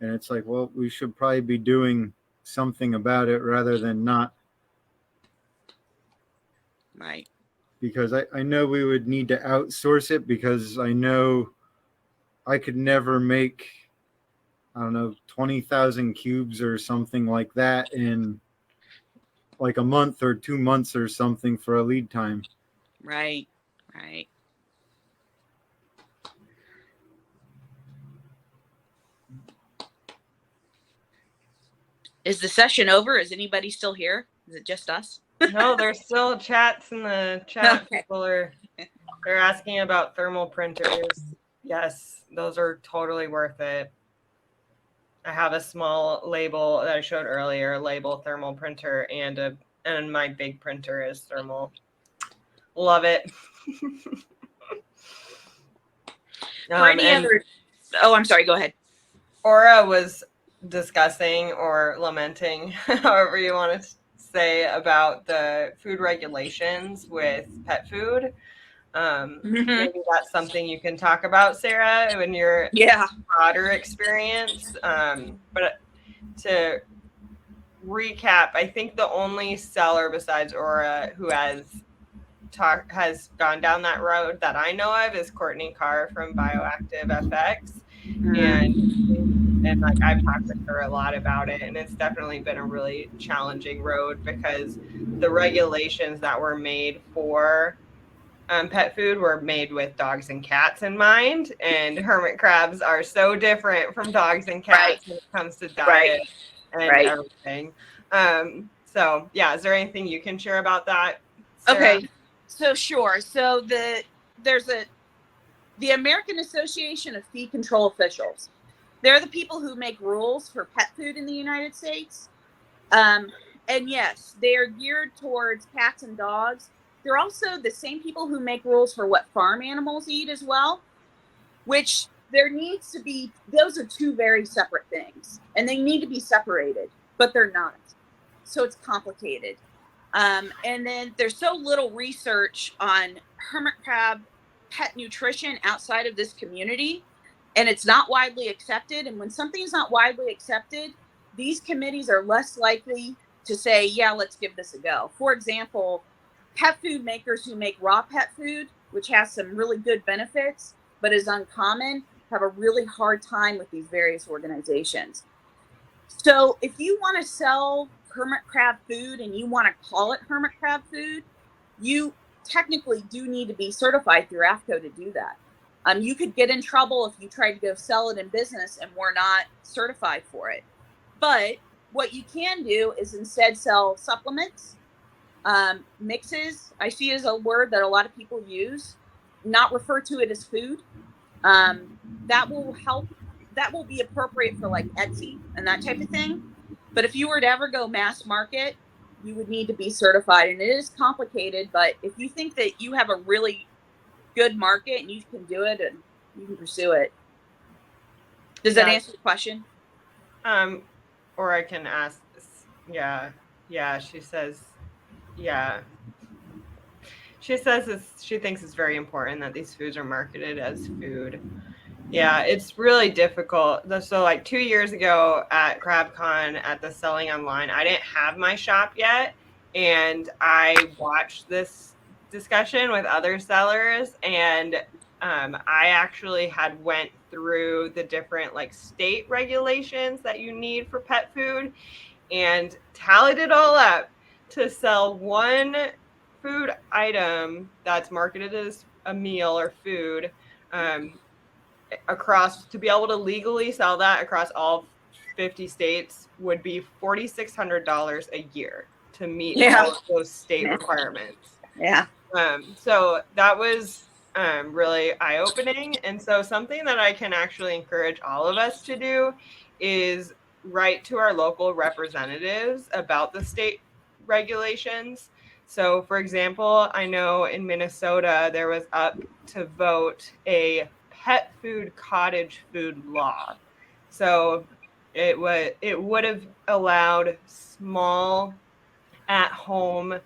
And it's like, well, we should probably be doing something about it rather than not. Right. Because I know we would need to outsource it, because I know I could never make, I don't know, 20,000 cubes or something like that in like a month or 2 months or something for a lead time. Right. Right. Is the session over? Is anybody still here? Is it just us? no, there's still chats in the chat. Okay. People they're asking about thermal printers. Yes, those are totally worth it. I have a small label that I showed earlier, label thermal printer, and my big printer is thermal. Love it. For any other, oh, I'm sorry. Go ahead. Aura was discussing or lamenting, however you want to say, about the food regulations with pet food. Maybe that's something you can talk about, Sarah, in your broader experience. But to recap, I think the only seller besides Aura who has gone down that road that I know of is Courtney Carr from Bioactive FX. And like I've talked with her a lot about it, and it's definitely been a really challenging road because the regulations that were made for pet food were made with dogs and cats in mind, and hermit crabs are so different from dogs and cats when it comes to diet and everything. So yeah, is there anything you can share about that, Sarah? Okay, so sure. So there's the American Association of Feed Control Officials. They're the people who make rules for pet food in the United States. And yes, they are geared towards cats and dogs. They're also the same people who make rules for what farm animals eat as well, which there needs to be, those are two very separate things, and they need to be separated, but they're not. So it's complicated. And then there's so little research on hermit crab pet nutrition outside of this community, and it's not widely accepted. And when something's not widely accepted, these committees are less likely to say, yeah, let's give this a go. For example, pet food makers who make raw pet food, which has some really good benefits, but is uncommon, have a really hard time with these various organizations. So if you want to sell hermit crab food and you want to call it hermit crab food, you technically do need to be certified through AFCO to do that. You could get in trouble if you tried to go sell it in business and we're not certified for it. But what you can do is instead sell supplements, mixes. I see as a word that a lot of people use, not refer to it as food. That will help. That will be appropriate for like Etsy and that type of thing. But if you were to ever go mass market, you would need to be certified, and it is complicated. But if you think that you have a really good market and you can do it, and you can pursue it. Does that answer the question? Or I can ask. Yeah. She says, yeah. She says she thinks it's very important that these foods are marketed as food. Yeah, it's really difficult. So like 2 years ago at CrabCon at the Selling Online, I didn't have my shop yet. And I watched this discussion with other sellers, and I actually had went through the different like state regulations that you need for pet food and tallied it all up to sell one food item that's marketed as a meal or food across, to be able to legally sell that across all 50 states would be $4,600 a year to meet all of those state requirements. Yeah. So that was really eye-opening. And so something that I can actually encourage all of us to do is write to our local representatives about the state regulations. So for example, I know in Minnesota, there was up to vote a pet food cottage food law. So it would have allowed small at-home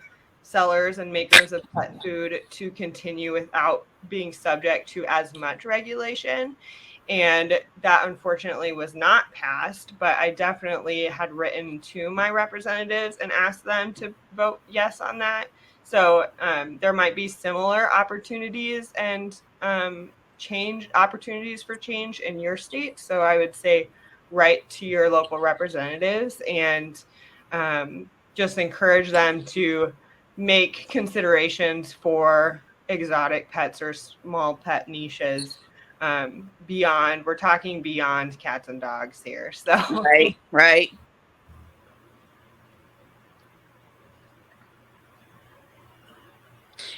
sellers and makers of pet food to continue without being subject to as much regulation. And that unfortunately was not passed, but I definitely had written to my representatives and asked them to vote yes on that. So there might be similar opportunities and opportunities for change in your state. So I would say write to your local representatives and just encourage them to make considerations for exotic pets or small pet niches beyond, we're talking beyond cats and dogs here. So Right.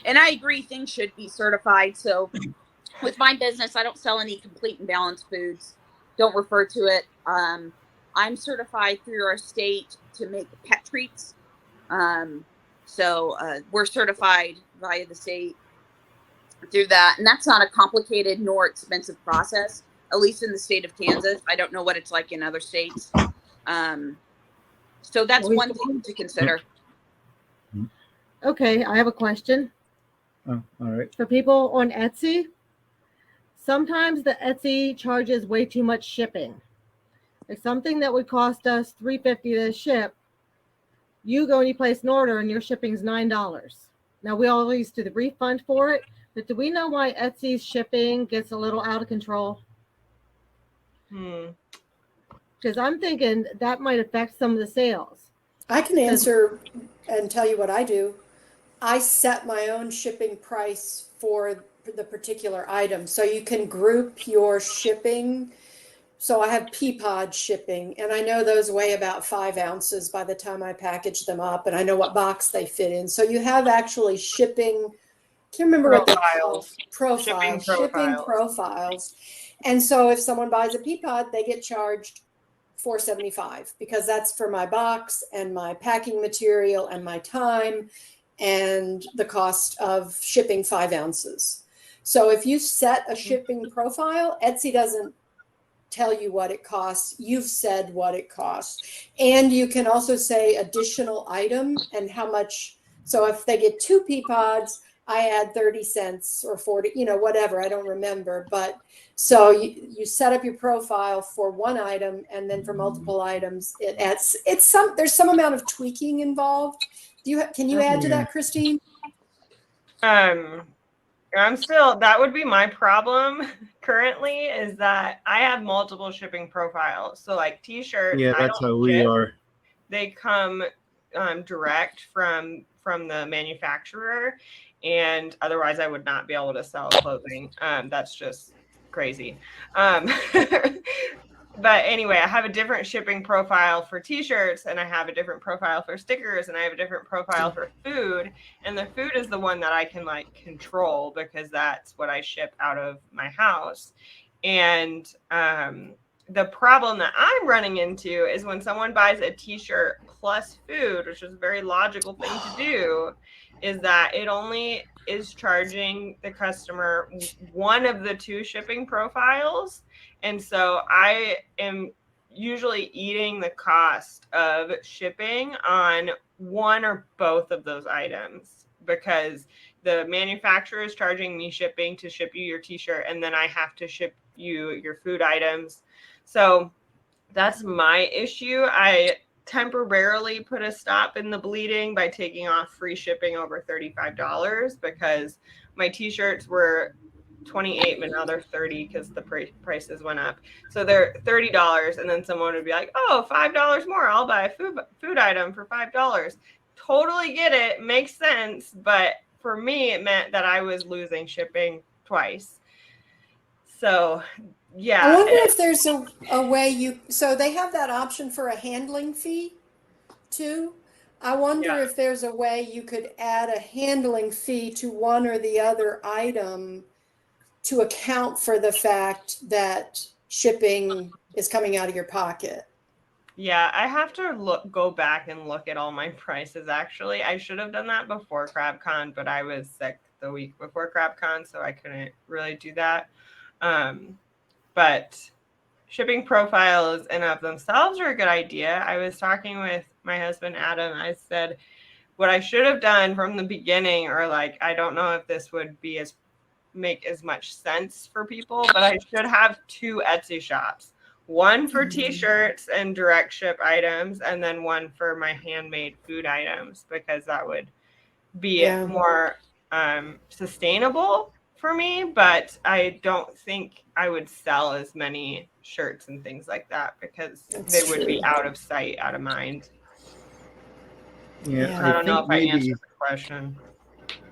And I agree, things should be certified. So with my business, I don't sell any complete and balanced foods. Don't refer to it. I'm certified through our state to make pet treats. So we're certified via the state through that. And that's not a complicated nor expensive process, at least in the state of Kansas. I don't know what it's like in other states. So that's one thing to consider. Okay, I have a question. Oh, all right. For people on Etsy, sometimes the Etsy charges way too much shipping. Like something that would cost us $3.50 to ship, you go and you place an order and your shipping's $9. Now we always do the refund for it, but do we know why Etsy's shipping gets a little out of control? Because I'm thinking that might affect some of the sales. I can answer and tell you what I do. I set my own shipping price for the particular item. So you can group your shipping. So I have pea pod shipping, and I know those weigh about 5 ounces by the time I package them up, and I know what box they fit in. So you have actually shipping, can't remember what they call shipping profiles. And so if someone buys a pea pod, they get charged $4.75 because that's for my box and my packing material and my time and the cost of shipping 5 ounces. So if you set a shipping profile, Etsy doesn't tell you what it costs. You've said what it costs. And you can also say additional item and how much. So if they get 2 pea pods, I add 30 cents or 40, whatever, I don't remember. But so you set up your profile for one item, and then for multiple items, it adds, there's some amount of tweaking involved. Can you add to that, Christine? That would be my problem currently, is that I have multiple shipping profiles. So like t-shirts, Yeah, that's how we are. They come direct from from the manufacturer, and otherwise I would not be able to sell clothing. That's just crazy. But anyway, I have a different shipping profile for t-shirts, and I have a different profile for stickers, and I have a different profile for food. And the food is the one that I can like control because that's what I ship out of my house. And the problem that I'm running into is when someone buys a t-shirt plus food, which is a very logical thing to do, is that it only is charging the customer one of the two shipping profiles. And so I am usually eating the cost of shipping on one or both of those items because the manufacturer is charging me shipping to ship you your t-shirt, and then I have to ship you your food items. So that's my issue. I temporarily put a stop in the bleeding by taking off free shipping over $35 because my t-shirts were 28, but now they're 30 because the prices went up. So they're $30, and then someone would be like, oh, $5 more, I'll buy a food item for $5. Totally get it, makes sense, but for me it meant that I was losing shipping twice. So yeah, I wonder if there's a way so they have that option for a handling fee too. I wonder if there's a way you could add a handling fee to one or the other item to account for the fact that shipping is coming out of your pocket. Yeah, I have to go back and look at all my prices. Actually, I should have done that before CrabCon, but I was sick the week before CrabCon, so I couldn't really do that. But shipping profiles in of themselves are a good idea. I was talking with my husband, Adam. I said, what I should have done from the beginning, or like, I don't know if this would be make as much sense for people, but I should have two Etsy shops, one for t-shirts and direct ship items, and then one for my handmade food items, because that would be more sustainable for me. But I don't think I would sell as many shirts and things like that because they would be out of sight, out of mind. Yeah, I don't know if I answered the question.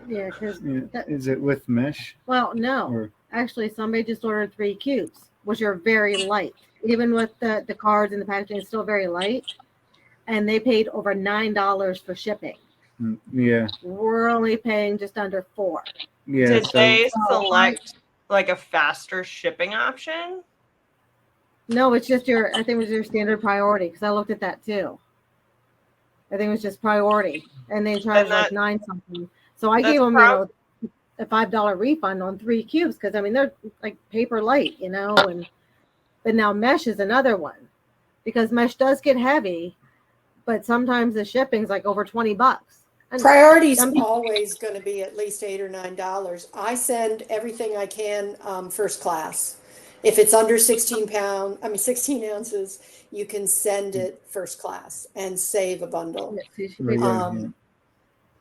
Yeah, because is it with mesh? Well, no. Or, actually, somebody just ordered 3 cubes, which are very light. Even with the cards and the packaging, it's still very light. And they paid over $9 for shipping. Yeah. We're only paying just under $4. Yeah. Did they select like a faster shipping option? No, it's just I think it was your standard priority, because I looked at that too. I think it was just priority, and they charged like 9 something. So I gave them, a $5 refund on 3 cubes, because I mean they're like paper light, but now mesh is another one, because mesh does get heavy, but sometimes the shipping's like over $20. And Priority's always going to be at least $8 or $9. I send everything I can first class. If it's under 16 ounces, you can send it first class and save a bundle.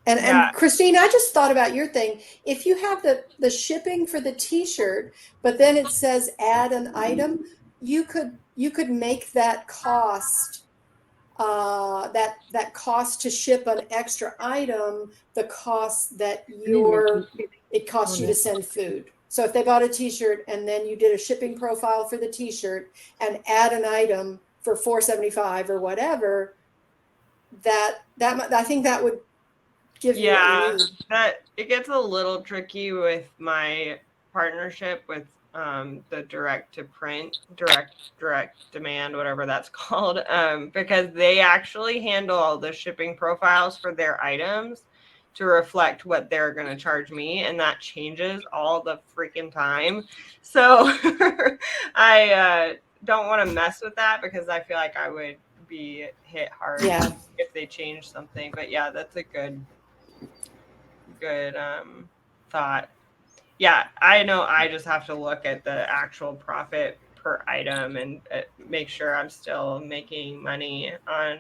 And Christine, I just thought about your thing. If you have the shipping for the t-shirt, but then it says add an item, you could make that cost that cost to ship an extra item the cost that it costs you to send food. So if they bought a t-shirt and then you did a shipping profile for the t-shirt and add an item for $4.75 or whatever, that I think that would give you what you need. That it gets a little tricky with my partnership with the direct to print, direct demand, whatever that's called, because they actually handle all the shipping profiles for their items to reflect what they're going to charge me, and that changes all the freaking time. So I don't want to mess with that, because I feel like I would be hit hard if they change something. But yeah, that's a good thought. Yeah, I know I just have to look at the actual profit per item and make sure I'm still making money on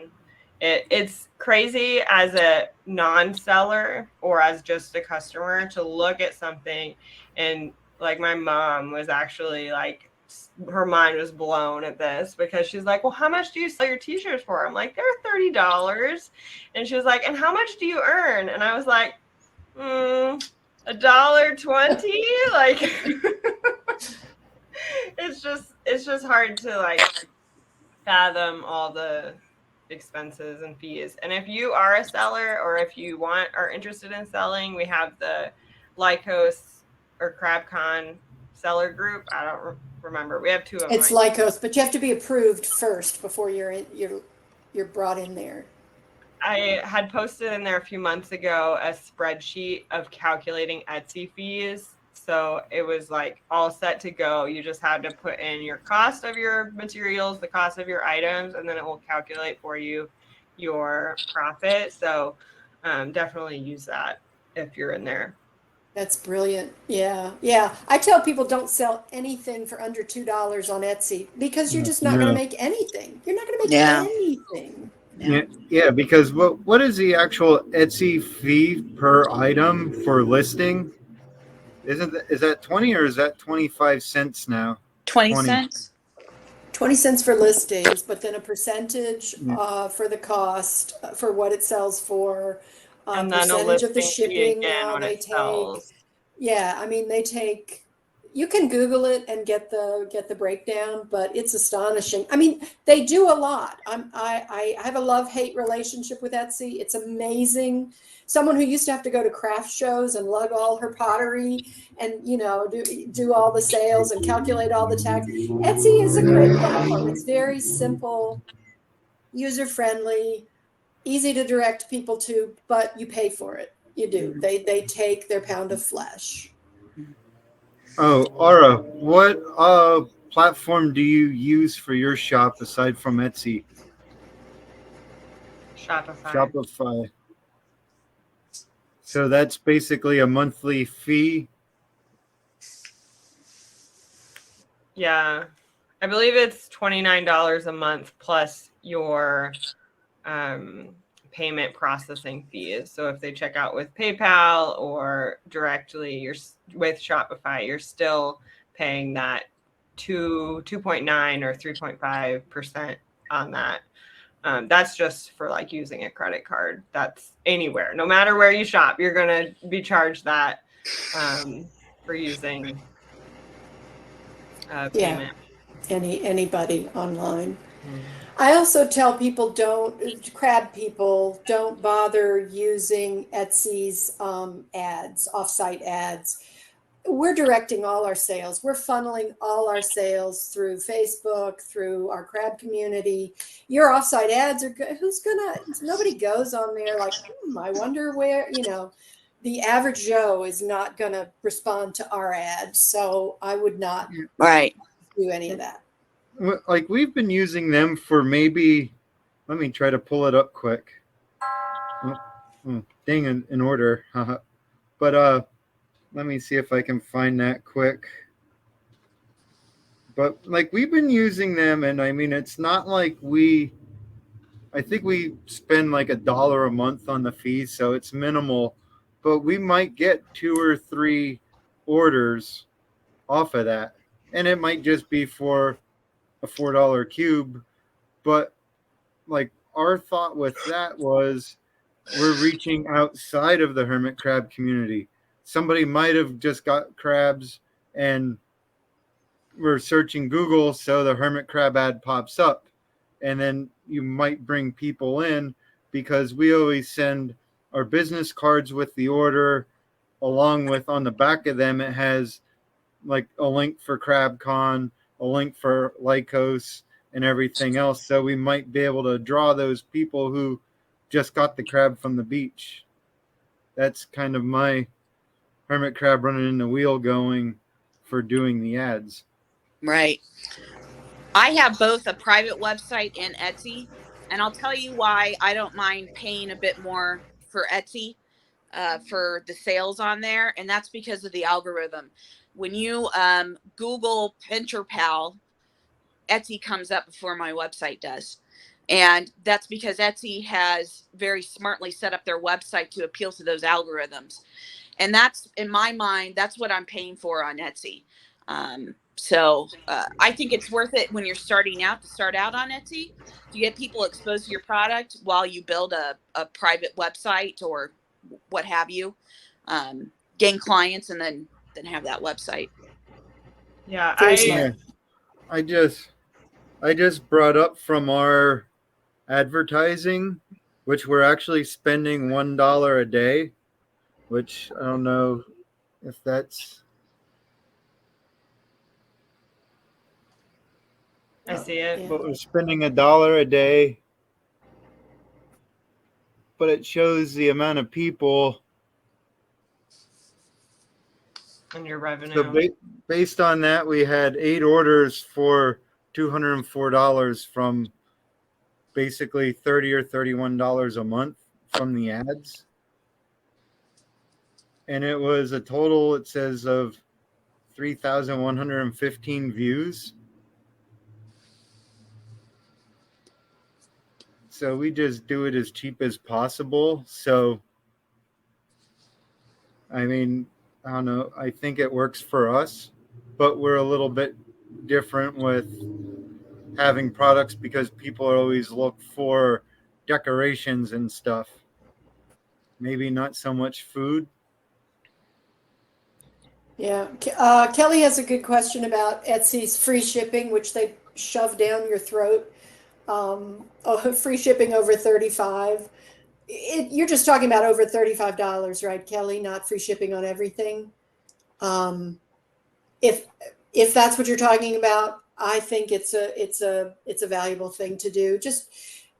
it. It's crazy as a non-seller or as just a customer to look at something, and like my mom was actually like her mind was blown at this because she's like, well, how much do you sell your t-shirts for? I'm like, they're $30. And she was like, and how much do you earn? And I was like, $1.20. Like, it's just hard to like fathom all the expenses and fees. And if you are a seller, or if you are interested in selling, we have the Lycos or CrabCon seller group. I don't remember. We have two of them. It's Lycos, but you have to be approved first before you're brought in there. I had posted in there a few months ago a spreadsheet of calculating Etsy fees. So it was like all set to go. You just had to put in your cost of your materials, the cost of your items, and then it will calculate for you your profit. So definitely use that if you're in there. That's brilliant. Yeah. Yeah. I tell people don't sell anything for under $2 on Etsy because you're just not going to make anything. You're not going to make anything. Yeah, because what is the actual Etsy fee per item for listing? Is that 20 or is that 25 cents now? 20 cents. 20 cents for listings, but then a percentage for the cost for what it sells for. And then percentage of the shipping now they take. Sells. Yeah, I mean they take. You can Google it and get the breakdown, but it's astonishing. I mean, they do a lot. I have a love-hate relationship with Etsy. It's amazing. Someone who used to have to go to craft shows and lug all her pottery and do all the sales and calculate all the tax. Etsy is a great platform. It's very simple, user-friendly, easy to direct people to, but you pay for it. You do. They take their pound of flesh. Oh, Aura, what platform do you use for your shop aside from Etsy? Shopify. So that's basically a monthly fee? Yeah. I believe it's $29 a month plus your payment processing fees. So if they check out with PayPal or directly with Shopify, you're still paying that 2.9 or 3.5% on that. That's just for like using a credit card. That's anywhere, no matter where you shop, you're going to be charged that for using payment. Anybody online. I also tell people don't bother using Etsy's ads, offsite ads. We're directing all our sales. We're funneling all our sales through Facebook, through our crab community. Your offsite ads are good. Nobody goes on there like, I wonder where, the average Joe is not going to respond to our ads. So I would not do any of that. Like we've been using them for maybe, let me try to pull it up quick. Dang, in order. But let me see if I can find that quick. But like we've been using them, and I mean it's not like I think we spend like $1 a month on the fees, so it's minimal. But we might get 2 or 3 orders off of that, and it might just be for a $4 cube. But like our thought with that was we're reaching outside of the hermit crab community. Somebody might have just got crabs and we're searching Google, so the hermit crab ad pops up, and then you might bring people in because we always send our business cards with the order, along with on the back of them it has like a link for CrabCon, a link for Lycos, and everything else. So we might be able to draw those people who just got the crab from the beach. That's kind of my hermit crab running in the wheel going for doing the ads. Right. I have both a private website and Etsy, and I'll tell you why I don't mind paying a bit more for Etsy for the sales on there, and that's because of the algorithm. When you Google Pincher Pal, Etsy comes up before my website does. And that's because Etsy has very smartly set up their website to appeal to those algorithms. And that's, in my mind, that's what I'm paying for on Etsy. So I think it's worth it when you're starting out to start out on Etsy to get people exposed to your product while you build a private website or what have you, gain clients, and then have that website. Yeah, Very I smart. Yeah, I just brought up from our advertising, which we're actually spending $1 a day, which I don't know if that's see it. Yeah. but we're spending $1 a day, but it shows the amount of people. On your So revenue. based on that, we had 8 orders for $204 from basically $30 or $31 a month from the ads. And it was a total, it says, of 3,115 views. So we just do it as cheap as possible. So, I mean, I don't know. I think it works for us, but we're a little bit different with having products because people always look for decorations and stuff. Maybe not so much food. Yeah. Kelly has a good question about Etsy's free shipping, which they shove down your throat. Free shipping over 35. You're just talking about over $35, right, Kelly? Not free shipping on everything. Um, if if that's what you're talking about, I think it's a valuable thing to do. Just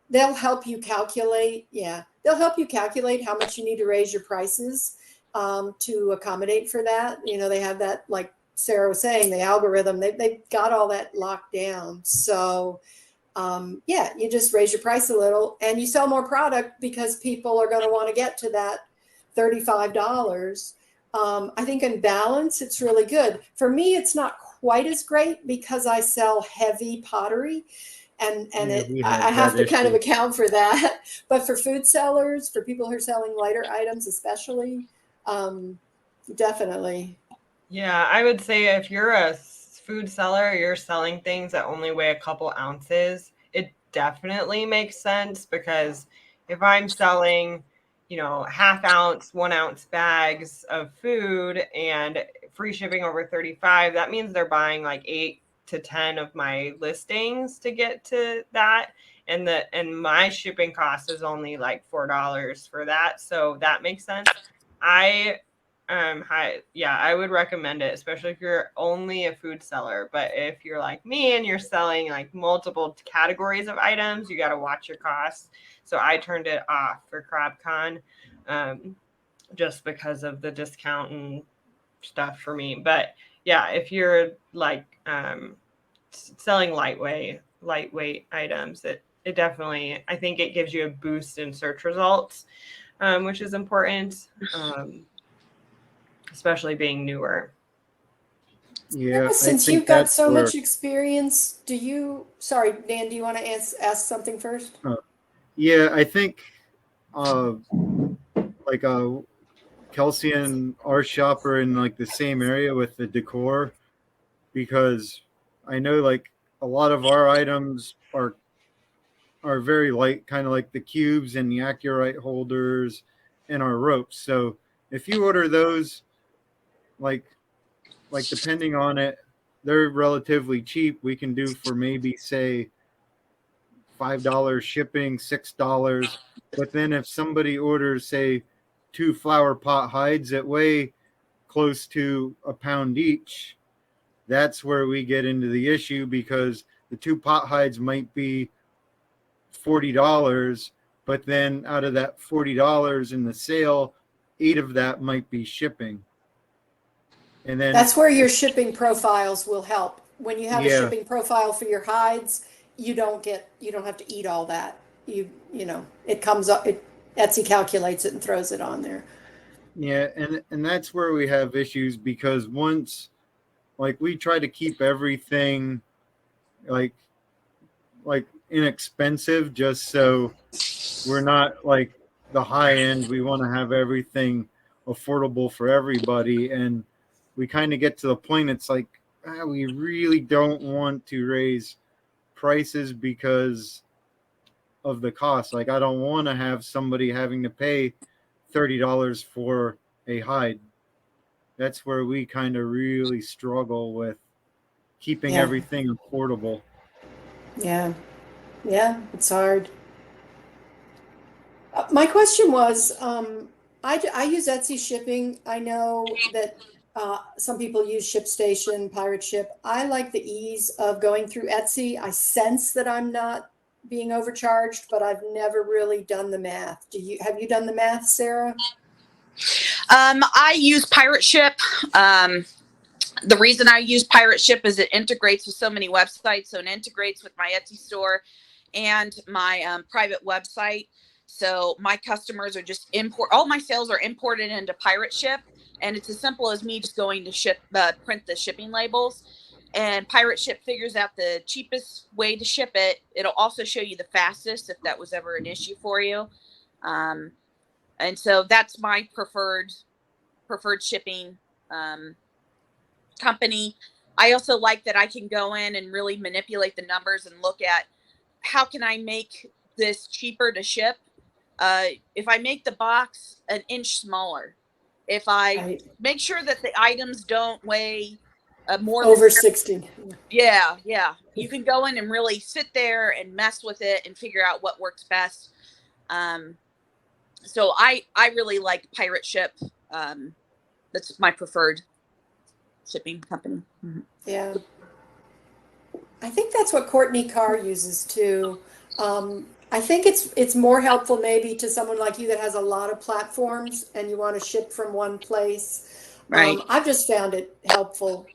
they'll help you calculate. Yeah, they'll help you calculate how much you need to raise your prices to accommodate for that. You know, they have that, like Sarah was saying, the algorithm. They've got all that locked down. So yeah, you just raise your price a little and you sell more product because people are going to want to get to that $35. I think in balance, it's really good. For me, it's not quite as great because I sell heavy pottery and Yeah, we I have have that to kind of issue. account for that. But for food sellers, for people who are selling lighter items, especially, definitely. Yeah, I would say if you're a food seller, you're selling things that only weigh a couple ounces, it definitely makes sense because if I'm selling, half ounce, 1 ounce bags of food and free shipping over 35, that means they're buying like 8 to 10 of my listings to get to that. And my shipping cost is only like $4 for that. So that makes sense. I would recommend it, especially if you're only a food seller. But if you're like me and you're selling like multiple categories of items, you got to watch your costs. So I turned it off for CrabCon, just because of the discount and stuff for me. But yeah, if you're like selling lightweight items, it definitely, I think it gives you a boost in search results, which is important. Especially being newer. Yeah, I Since think you've got that's so where. much experience, sorry, Dan, do you want to ask something first? Yeah, I think uh, like Kelsey and our shop are in like the same area with the decor because I know like a lot of our items are very light, kind of like the cubes and the Accurite holders and our ropes. So if you order those, like depending on it, they're relatively cheap. We can do for maybe say $5 shipping, $6. But then if somebody orders say 2 flower pot hides that weigh close to a pound each, that's where we get into the issue because the 2 pot hides might be $40, but then out of that $40 in the sale, 8 of that might be shipping. And then That's where your shipping profiles will help. When you have a yeah, shipping profile for your hides, you don't have to eat all that. It comes up, Etsy calculates it and throws it on there. yeah, and that's where we have issues because once like we try to keep everything like inexpensive just so we're not like the high end. We want to have everything affordable for everybody and we kind of get to the point it's like we really don't want to raise prices because of the cost. Like, I don't want to have somebody having to pay $30 for a hide. That's where we kind of really struggle with keeping Yeah. everything affordable. Yeah. Yeah, it's hard. My question was, I use Etsy shipping. I know that some people use ShipStation, Pirate Ship. I like the ease of going through Etsy. I sense that I'm not being overcharged, but I've never really done the math. Have you done the math, Sarah? I use Pirate Ship. The reason I use Pirate Ship is it integrates with so many websites. So it integrates with my Etsy store and my private website. So my customers are just all my sales are imported into Pirate Ship. And it's as simple as me just going to print the shipping labels. And Pirate Ship figures out the cheapest way to ship it. It'll also show you the fastest if that was ever an issue for you. And so that's my preferred shipping company. I also like that I can go in and really manipulate the numbers and look at how can I make this cheaper to ship. If I make the box an inch smaller, if I Right. make sure that the items don't weigh more Over than 60. yeah, you can go in and really sit there and mess with it and figure out what works best. So I really like Pirate Ship. That's my preferred shipping company. Mm-hmm. Yeah. I think that's what Courtney Carr uses too. I think it's more helpful maybe to someone like you that has a lot of platforms and you want to ship from one place. Right. I've just found it helpful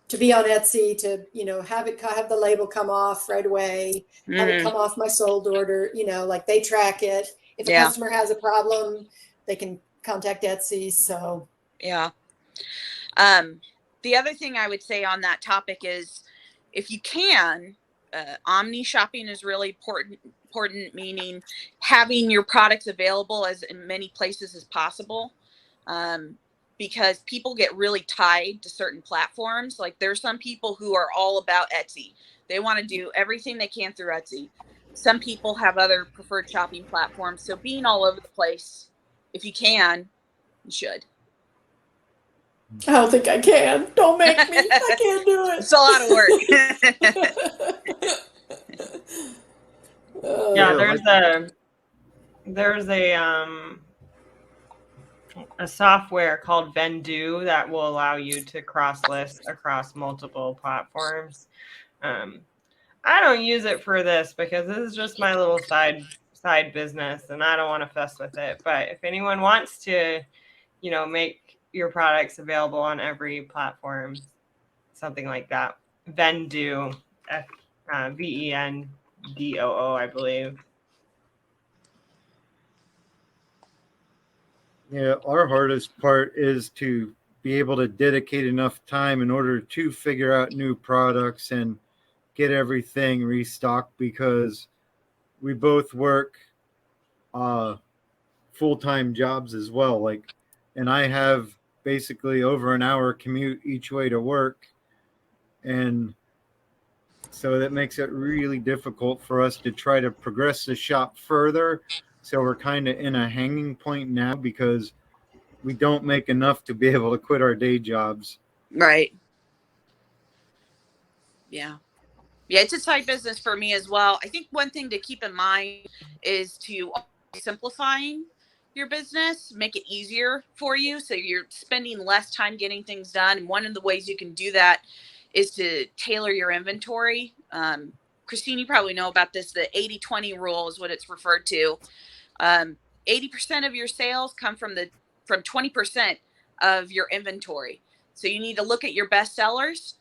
to be on Etsy to, have the label come off right away, have it Mm-hmm. come off my sold order, like they track it. If a Yeah. customer has a problem, they can contact Etsy. So Yeah. The other thing I would say on that topic is if you can, omni shopping is really important, meaning having your products available as in many places as possible. Because people get really tied to certain platforms. Like there's some people who are all about Etsy. They want to do everything they can through Etsy. Some people have other preferred shopping platforms. So being all over the place, if you can, you should. I don't think I can. Don't make me. I can't do it. It's a lot of work. Yeah, there's a software called Vendoo that will allow you to cross list across multiple platforms. I don't use it for this because this is just my little side business and I don't want to fuss with it. But if anyone wants to, make your products available on every platform, something like that, Vendoo, Vendoo, I believe. Yeah, our hardest part is to be able to dedicate enough time in order to figure out new products and get everything restocked because we both work full-time jobs as well. And I have basically over an hour commute each way to work. And so that makes it really difficult for us to try to progress the shop further. So we're kind of in a hanging point now because we don't make enough to be able to quit our day jobs. Right. Yeah. Yeah, it's a side business for me as well. I think one thing to keep in mind is to simplifying your business, make it easier for you. So you're spending less time getting things done. And one of the ways you can do that is to tailor your inventory. Christine, you probably know about this. The 80-20 rule is what it's referred to. 80% of your sales come from 20% of your inventory. So you need to look at your best sellers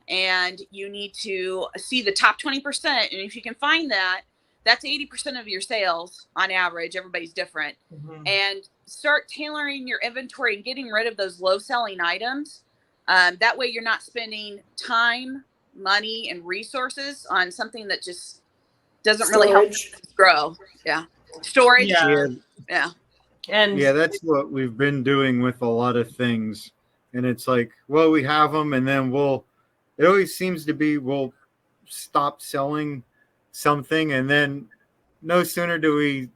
and you need to see the top 20%. And if you can find that, that's 80% of your sales on average. Everybody's different. Mm-hmm. And start tailoring your inventory and getting rid of those low selling items. That way you're not spending time, money, and resources on something that just doesn't really help grow. Yeah. Storage. Yeah. And yeah, that's what we've been doing with a lot of things. And it's like, well, we have them, and then it always seems to be, we'll stop selling something, and then no sooner do we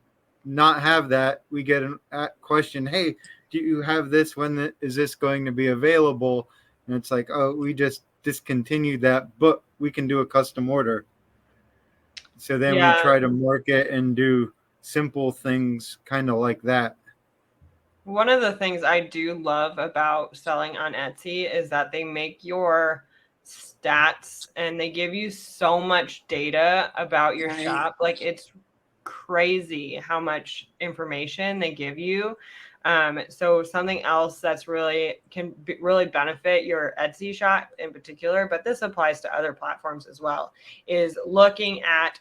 not have that, we get a question, hey, do you have this? Is this going to be available? And it's like, oh, we just discontinued that, but we can do a custom order. So then we try to market and do simple things kind of like that. One of the things I do love about selling on Etsy is that they make your stats and they give you so much data about your shop. Like, it's crazy how much information they give you. So something else that's can really benefit your Etsy shop in particular, but this applies to other platforms as well, is looking at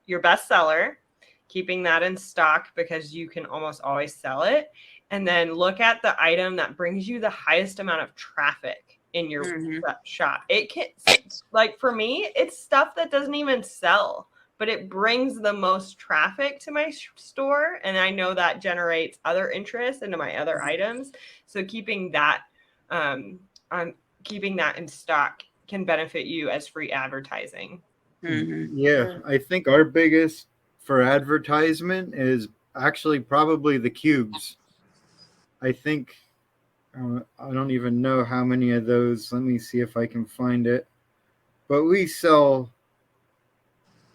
your best seller, keeping that in stock because you can almost always sell it, and then look at the item that brings you the highest amount of traffic in your shop. It can, like, for me, it's stuff that doesn't even sell, but it brings the most traffic to my store, and I know that generates other interest into my other items. So keeping that keeping that in stock can benefit you as free advertising. Yeah, I think our biggest for advertisement is actually probably the cubes. I think I don't even know how many of those. Let me see if I can find it. But we sell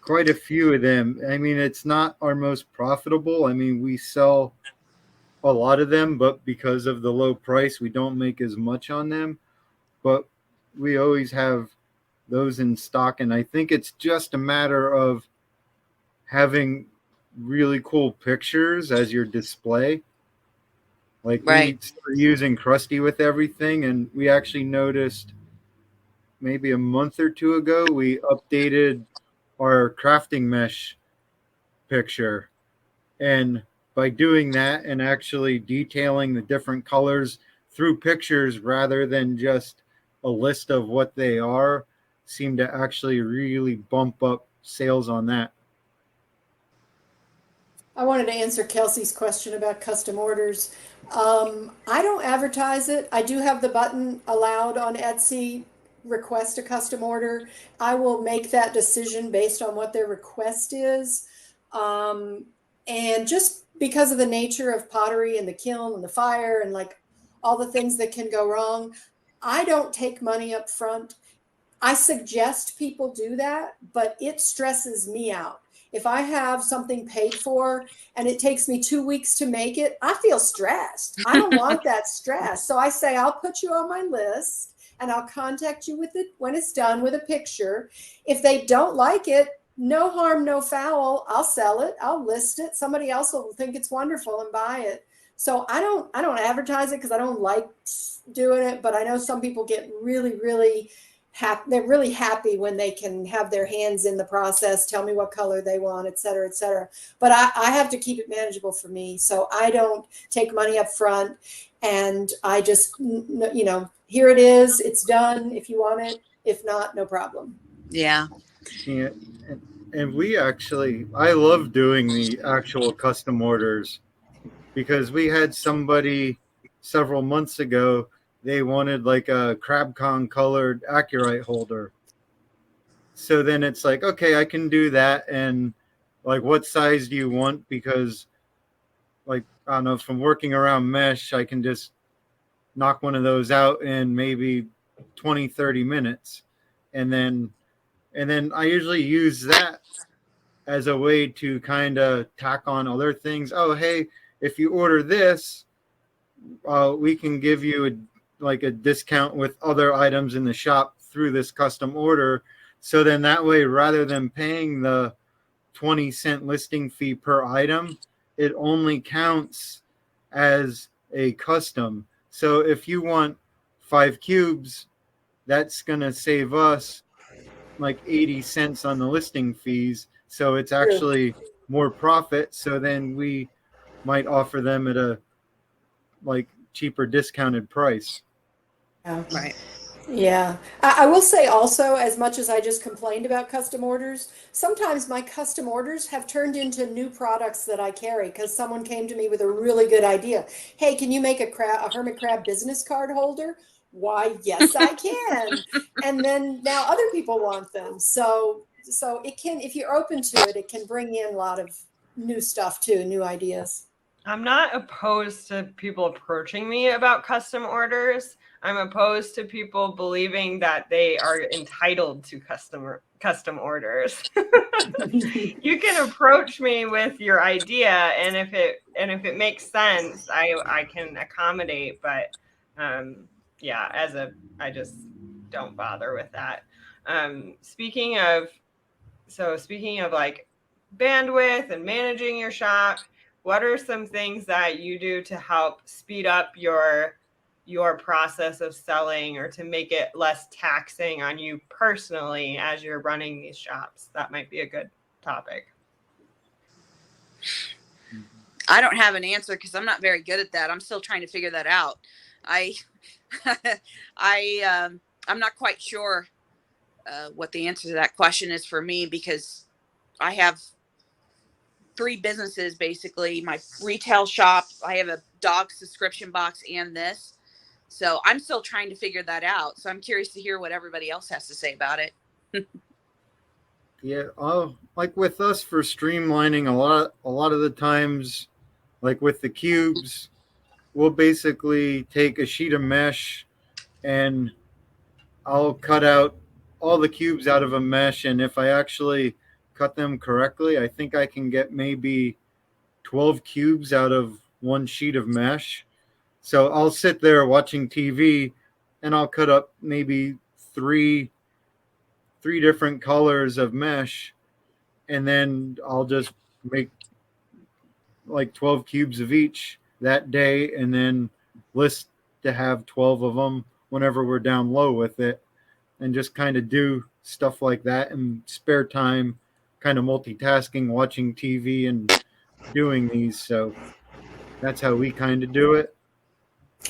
quite a few of them. I mean, it's not our most profitable. I mean, we sell a lot of them, but because of the low price, we don't make as much on them. But we always have those in stock, and I think it's just a matter of having really cool pictures as your display. Like, we started using Krusty with everything, and we actually noticed maybe a month or two ago, we updated our crafting mesh picture. And by doing that and actually detailing the different colors through pictures rather than just a list of what they are, seemed to actually really bump up sales on that. I wanted to answer Kelsey's question about custom orders. I don't advertise it. I do have the button allowed on Etsy, request a custom order. I will make that decision based on what their request is. And just because of the nature of pottery and the kiln and the fire and like all the things that can go wrong, I don't take money up front. I suggest people do that, but it stresses me out. If I have something paid for and it takes me 2 weeks to make it, I feel stressed. I don't want that stress. So I say, I'll put you on my list and I'll contact you with it when it's done with a picture. If they don't like it, no harm, no foul. I'll sell it. I'll list it. Somebody else will think it's wonderful and buy it. So I don't advertise it because I don't like doing it, but I know some people get really, really happy. They're really happy when they can have their hands in the process, tell me what color they want, et cetera, et cetera. But I have to keep it manageable for me. So I don't take money up front, and I just, here it is, it's done if you want it. If not, no problem. Yeah. Yeah. And we actually, I love doing the actual custom orders, because we had somebody several months ago, they wanted like a CrabCon colored Accurite holder. So then it's like, okay, I can do that. And like, what size do you want? Because, like, I don't know, from working around mesh, I can just knock one of those out in maybe 20, 30 minutes. And then I usually use that as a way to kind of tack on other things. Oh, hey, if you order this, we can give you a discount with other items in the shop through this custom order. So then that way, rather than paying the 20-cent listing fee per item, it only counts as a custom. So if you want 5 cubes, that's going to save us like 80 cents on the listing fees. So it's actually more profit. So then we might offer them at a like cheaper discounted price. Yeah. Right. Yeah. I will say also, as much as I just complained about custom orders, sometimes my custom orders have turned into new products that I carry because someone came to me with a really good idea. Hey, can you make a hermit crab business card holder? Why, yes, I can. And then now other people want them. So it can, if you're open to it, it can bring in a lot of new stuff too, new ideas. I'm not opposed to people approaching me about custom orders. I'm opposed to people believing that they are entitled to custom orders. You can approach me with your idea, and if it makes sense, I can accommodate. But yeah, I just don't bother with that. Speaking of like bandwidth and managing your shop, what are some things that you do to help speed up your process of selling, or to make it less taxing on you personally as you're running these shops? That might be a good topic. I don't have an answer because I'm not very good at that. I'm still trying to figure that out. I, I'm not quite sure what the answer to that question is for me, because I have 3 businesses basically: my retail shop, I have a dog subscription box, and this. So I'm still trying to figure that out. So I'm curious to hear what everybody else has to say about it. Yeah, like with us for streamlining, a lot of the times, like with the cubes, we'll basically take a sheet of mesh and I'll cut out all the cubes out of a mesh, and if I actually cut them correctly, I think I can get maybe 12 cubes out of one sheet of mesh. So I'll sit there watching TV and I'll cut up maybe three different colors of mesh, and then I'll just make like 12 cubes of each that day, and then list to have 12 of them whenever we're down low with it, and just kind of do stuff like that in spare time, kind of multitasking, watching TV and doing these. So that's how we kind of do it.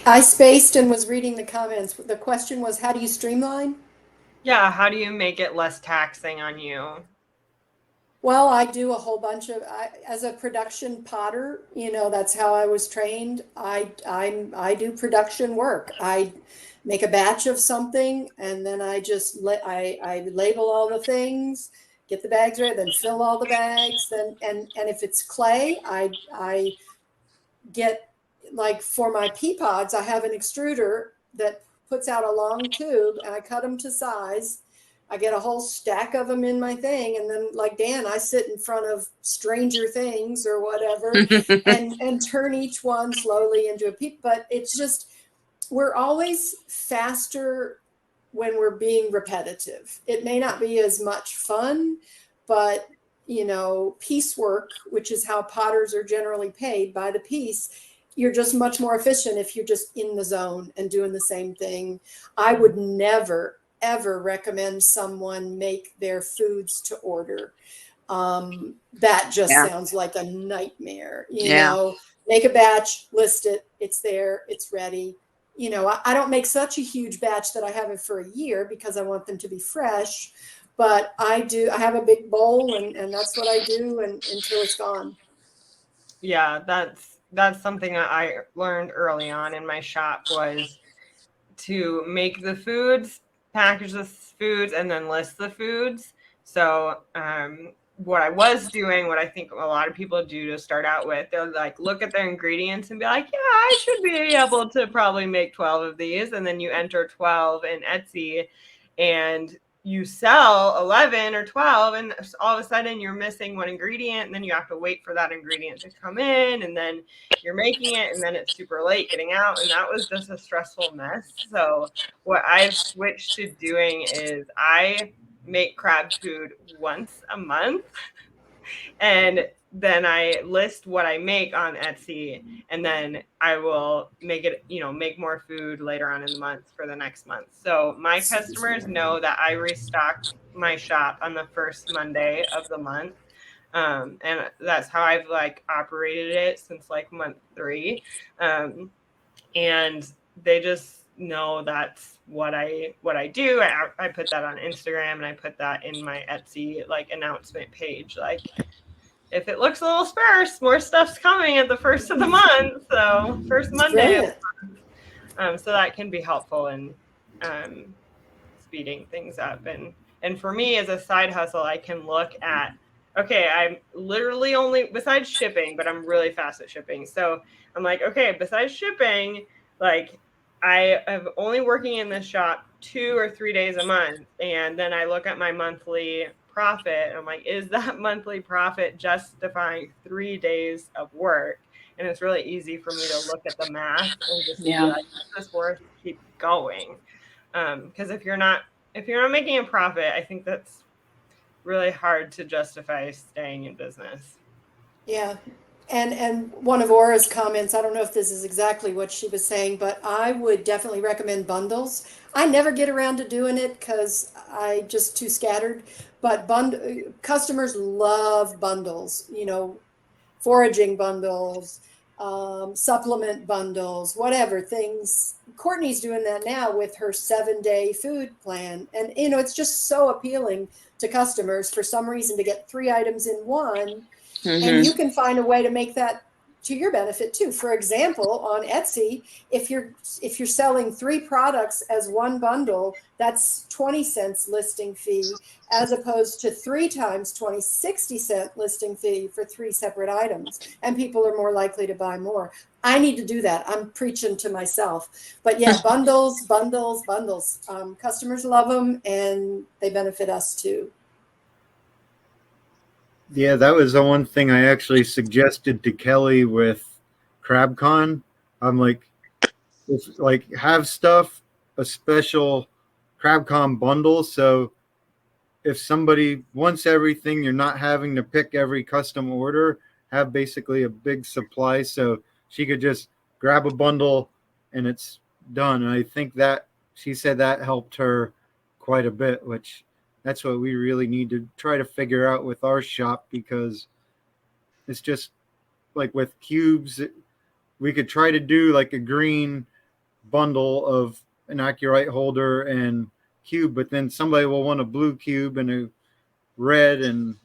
I spaced and was reading the comments. The question was, how do you streamline? Yeah, how do you make it less taxing on you? Well, I do a whole bunch of, as a production potter, that's how I was trained. I do production work. I make a batch of something and then I label all the things, get the bags ready, then fill all the bags. And if it's clay, I get, like for my pea pods, I have an extruder that puts out a long tube and I cut them to size. I get a whole stack of them in my thing. And then, like Dan, I sit in front of Stranger Things or whatever and turn each one slowly into a pea. But it's just, we're always faster when we're being repetitive. It may not be as much fun, but piecework, which is how potters are generally paid by the piece, you're just much more efficient if you're just in the zone and doing the same thing. I would never, ever recommend someone make their foods to order. That just Yeah. sounds like a nightmare. Yeah. Make a batch, list it, it's there, it's ready. I don't make such a huge batch that I have it for a year because I want them to be fresh. But I have a big bowl and that's what I do until it's gone. Yeah, that's something that I learned early on in my shop, was to make the foods, package the foods, and then list the foods. So what I was doing, what I think a lot of people do to start out with, they'll like look at their ingredients and be like, yeah, I should be able to probably make 12 of these. And then you enter 12 in Etsy and you sell 11 or 12, and all of a sudden you're missing one ingredient, and then you have to wait for that ingredient to come in, and then you're making it, and then it's super late getting out, and that was just a stressful mess. So what I've switched to doing is I make crab food once a month, and then I list what I make on Etsy, and then I will make it, make more food later on in the month for the next month. So my customers know that I restock my shop on the first Monday of the month. And that's how I've like operated it since like month 3. And they just, know that's what I do. I put that on Instagram, and I put that in my Etsy like announcement page. Like, if it looks a little sparse, more stuff's coming at the first of the month. So first Monday of Brilliant. the month. So that can be helpful in speeding things up. And for me as a side hustle, I can look at, okay, I'm literally only, besides shipping, but I'm really fast at shipping. So I'm like, okay, besides shipping, like I am only working in this shop 2 or 3 days a month. And then I look at my monthly profit and I'm like, is that monthly profit justifying 3 days of work? And it's really easy for me to look at the math and just be like, is this worth keep going? Because if you're not making a profit, I think that's really hard to justify staying in business. Yeah. And one of Aura's comments, I don't know if this is exactly what she was saying, but I would definitely recommend bundles. I never get around to doing it because I just too scattered. But customers love bundles, foraging bundles, supplement bundles, whatever things. Courtney's doing that now with her 7-day food plan. And, it's just so appealing to customers for some reason to get 3 items in one. And you can find a way to make that to your benefit too. For example, on Etsy, if you're selling 3 products as one bundle, that's 20 cents listing fee, as opposed to 3 times 20, 60-cent listing fee for 3 separate items. And people are more likely to buy more. I need to do that. I'm preaching to myself. But yeah, bundles. Customers love them and they benefit us too. Yeah, that was the one thing I actually suggested to Kelly with CrabCon. I'm like, have stuff, a special CrabCon bundle. So if somebody wants everything, you're not having to pick every custom order. Have basically a big supply, so she could just grab a bundle and it's done. And I think that she said that helped her quite a bit, which that's what we really need to try to figure out with our shop, because it's just like with cubes, we could try to do like a green bundle of an Accurite holder and cube, but then somebody will want a blue cube and a red, and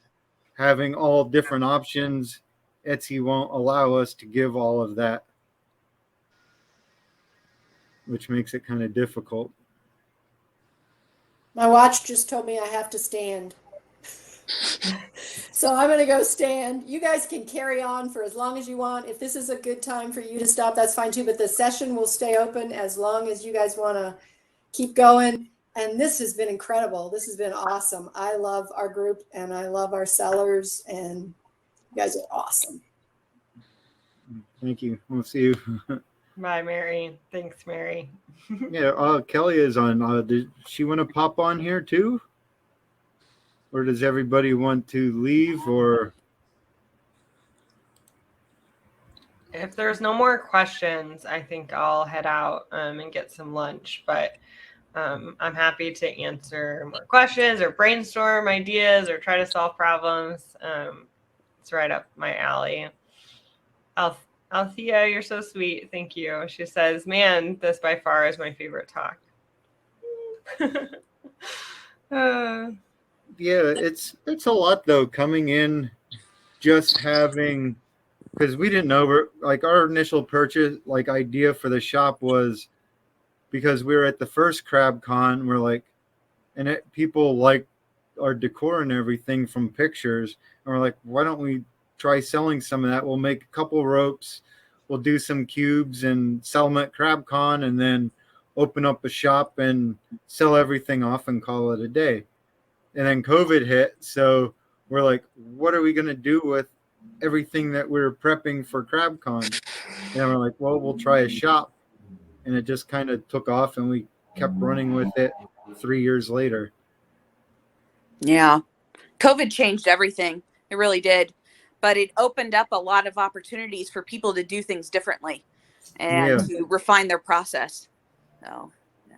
having all different options, Etsy won't allow us to give all of that, which makes it kind of difficult. My watch just told me I have to stand. So I'm going to go stand. You guys can carry on for as long as you want. If this is a good time for you to stop, that's fine too. But the session will stay open as long as you guys want to keep going. And this has been incredible. This has been awesome. I love our group and I love our sellers, and you guys are awesome. Thank you. We'll see you. Bye, Mary. Thanks, Mary. Yeah, Kelly is on. Did she want to pop on here too? Or does everybody want to leave? Or if there's no more questions, I think I'll head out and get some lunch. But I'm happy to answer more questions or brainstorm ideas or try to solve problems. It's right up my alley. Althea, you're so sweet. Thank you. She says, man, this by far is my favorite talk. yeah, it's a lot though, coming in, just having, because we didn't know, like our initial purchase, like idea for the shop was because we were at the first CrabCon, we're like, and people like our decor and everything from pictures, and we're like, why don't we try selling some of that? We'll make a couple ropes, we'll do some cubes and sell them at CrabCon, and then open up a shop and sell everything off and call it a day. And then COVID hit, so we're like, what are we going to do with everything that we're prepping for CrabCon? And we're like, well, we'll try a shop. And it just kind of took off, and we kept running with it 3 years later. Yeah. COVID changed everything. It really did. But it opened up a lot of opportunities for people to do things differently and to refine their process. So, yeah.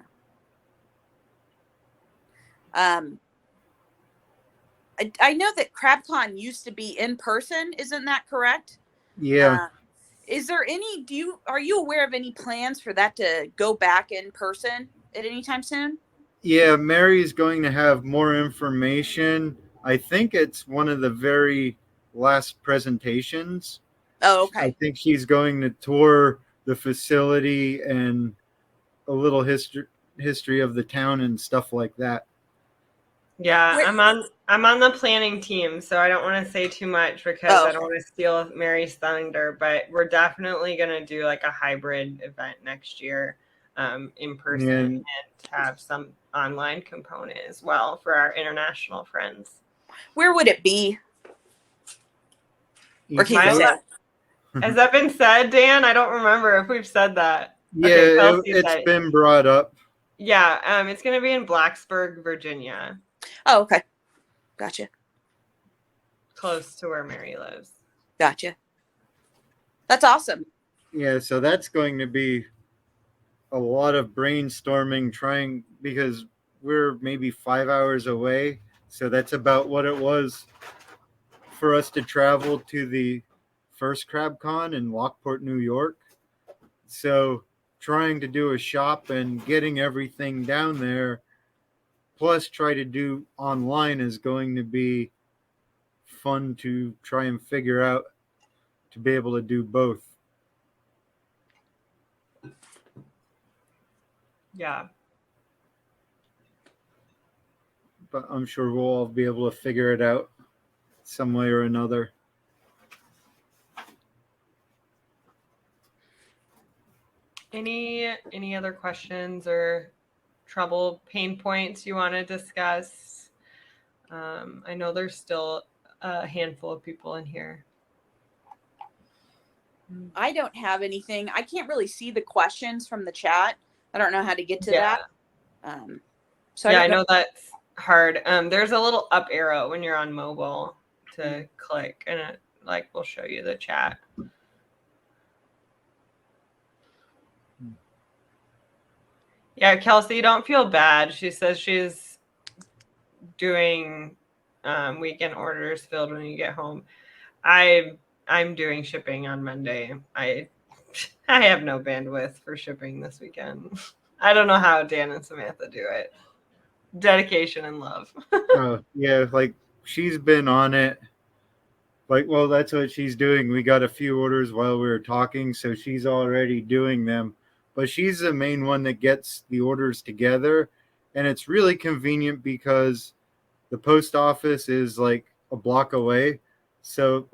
I know that CrabCon used to be in person. Isn't that correct? Yeah. Is there any, are you aware of any plans for that to go back in person at any time soon? Yeah, Mary's going to have more information. I think it's one of the very last presentations. Oh, I okay. think she's going to tour the facility and a little history of the town and stuff like that. Yeah, Wait. I'm on the planning team, so I don't want to say too much because Oh. I don't want to steal Mary's thunder, but we're definitely going to do like a hybrid event next year, in person, and have some online component as well for our international friends. Where would it be? Or can you Coast. say? Has that been said, Dan? I don't remember if we've said that. Yeah, Okay, Kelsey it's said- been brought up. Yeah, it's going to be in Blacksburg, Virginia, Oh, okay. Gotcha. close to where Mary lives. Gotcha. That's awesome. Yeah, so that's going to be a lot of brainstorming, trying, because we're maybe 5 hours away. So that's about what it was for us to travel to the first CrabCon in Lockport, New York. So trying to do a shop and getting everything down there, plus try to do online, is going to be fun to try and figure out, to be able to do both. Yeah. But I'm sure we'll all be able to figure it out some way or another. Any other questions or pain points you want to discuss? I know there's still a handful of people in here. I don't have anything. I can't really see the questions from the chat. I don't know how to get to that. So yeah, I I don't know that's hard. There's a little up arrow when you're on mobile to click, and it will show you the chat. Yeah, Kelsey, don't feel bad. She says she's doing weekend orders filled when you get home. I'm doing shipping on Monday. I have no bandwidth for shipping this weekend. I don't know how Dan and Samantha do it. Dedication and love. Yeah, she's been on it. Well, that's what she's doing. We got a few orders while we were talking, so she's already doing them. But she's the main one that gets the orders together. And it's really convenient because the post office is like a block away. So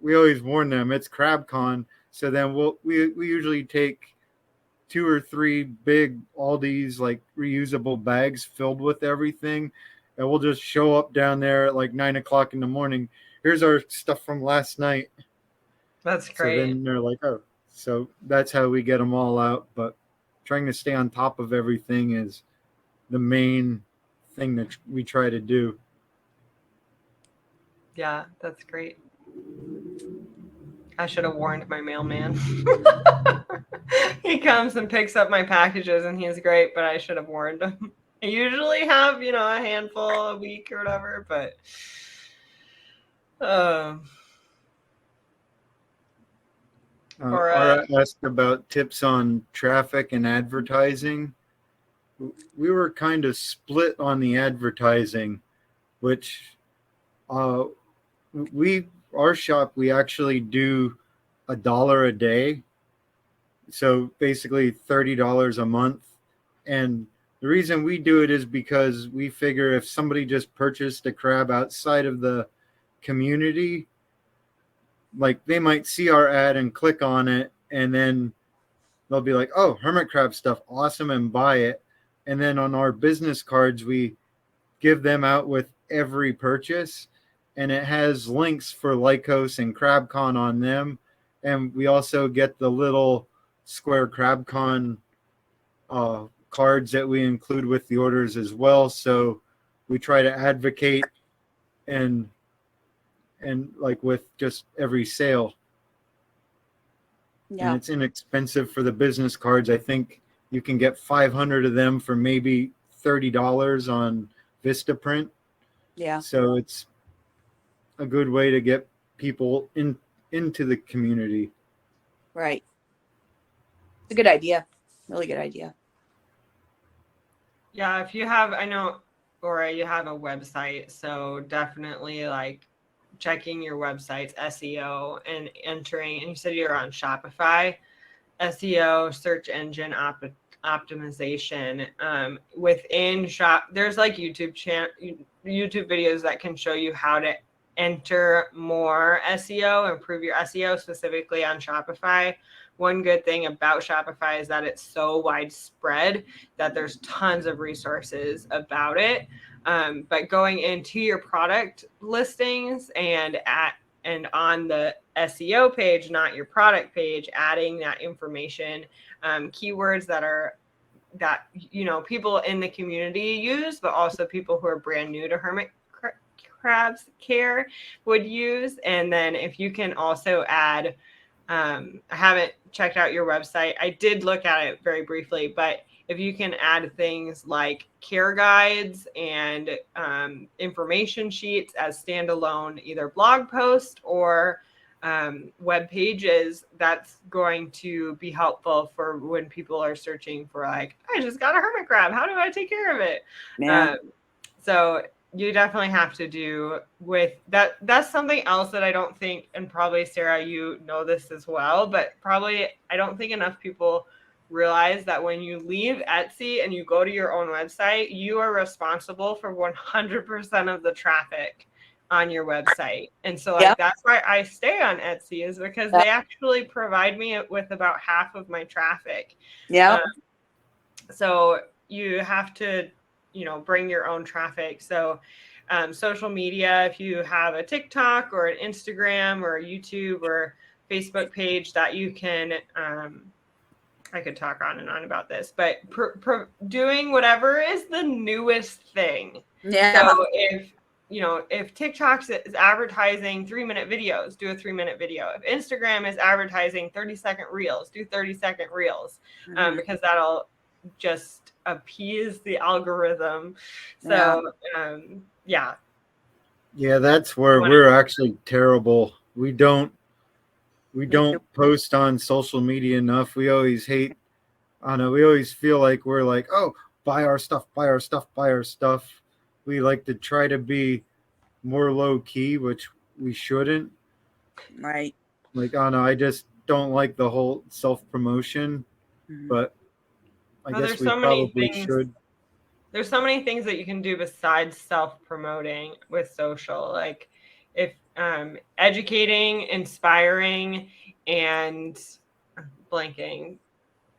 we always warn them it's CrabCon. So then we usually take 2 or 3 big Aldi's reusable bags filled with everything. And we'll just show up down there at 9 o'clock in the morning. Here's our stuff from last night. That's great. So then they're like, oh. So that's how we get them all out. But trying to stay on top of everything is the main thing that we try to do. Yeah, that's great. I should have warned my mailman. He comes and picks up my packages, and he's great, but I should have warned him. I usually have, a handful a week or whatever, but Ara asked about tips on traffic and advertising. We were kind of split on the advertising, which our shop, we actually do $1 a day. So basically $30 a month. And the reason we do it is because we figure if somebody just purchased a crab outside of the community, they might see our ad and click on it, and then they'll be like, oh, hermit crab stuff, awesome, and buy it. And then on our business cards, we give them out with every purchase, and it has links for Lycos and CrabCon on them. And we also get the little square CrabCon cards that we include with the orders as well. So we try to advocate and with just every sale. Yeah. And it's inexpensive for the business cards. I think you can get 500 of them for maybe $30 on Vistaprint. Yeah. So it's a good way to get people into the community. Right. It's a good idea. Really good idea. Yeah, if you have, I know, or you have a website, so definitely like checking your website's SEO and entering, and you said you're on Shopify, SEO, search engine optimization. Within shop, there's like YouTube videos that can show you how to enter more SEO, improve your SEO specifically on Shopify. One good thing about Shopify is that it's so widespread that there's tons of resources about it. But going into your product listings and on the SEO page, not your product page, adding that information, keywords that people in the community use, but also people who are brand new to hermit crabs care would use. And then if you can also add, I haven't checked out your website. I did look at it very briefly, but if you can add things like care guides and information sheets as standalone, either blog post or web pages, that's going to be helpful for when people are searching for like, I just got a hermit crab. How do I take care of it? Yeah. So you definitely have to do with that. That's something else that I don't think, and probably Sarah, you know this as well, but probably I don't think enough people realize that when you leave Etsy and you go to your own website, you are responsible for 100% of the traffic on your website. And so like, that's why I stay on Etsy, is because they actually provide me with about half of my traffic. Yeah. So you have to, bring your own traffic. So social media, if you have a TikTok or an Instagram or a YouTube or Facebook page that you can, I could talk on and on about this, but doing whatever is the newest thing. Yeah. So if TikTok is advertising 3-minute videos, do a 3-minute video. If Instagram is advertising 30-second reels, do 30-second reels, because that'll just appease the algorithm. So, yeah. Yeah, that's where we're actually terrible. We don't post on social media enough. We always hate, I don't know, we always feel like we're like, oh, buy our stuff, buy our stuff, buy our stuff. We like to try to be more low key, which we shouldn't. Right. Like, I don't know, I just don't like the whole self promotion, but I guess we probably should. There's so many things that you can do besides self-promoting with social, like if educating, inspiring, and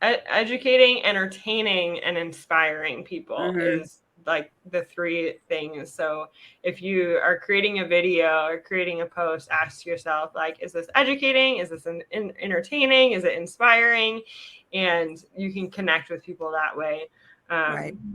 educating, entertaining, and inspiring people is like the 3 things. So if you are creating a video or creating a post, ask yourself, like, is this educating? Is this entertaining? Is it inspiring? And you can connect with people that way.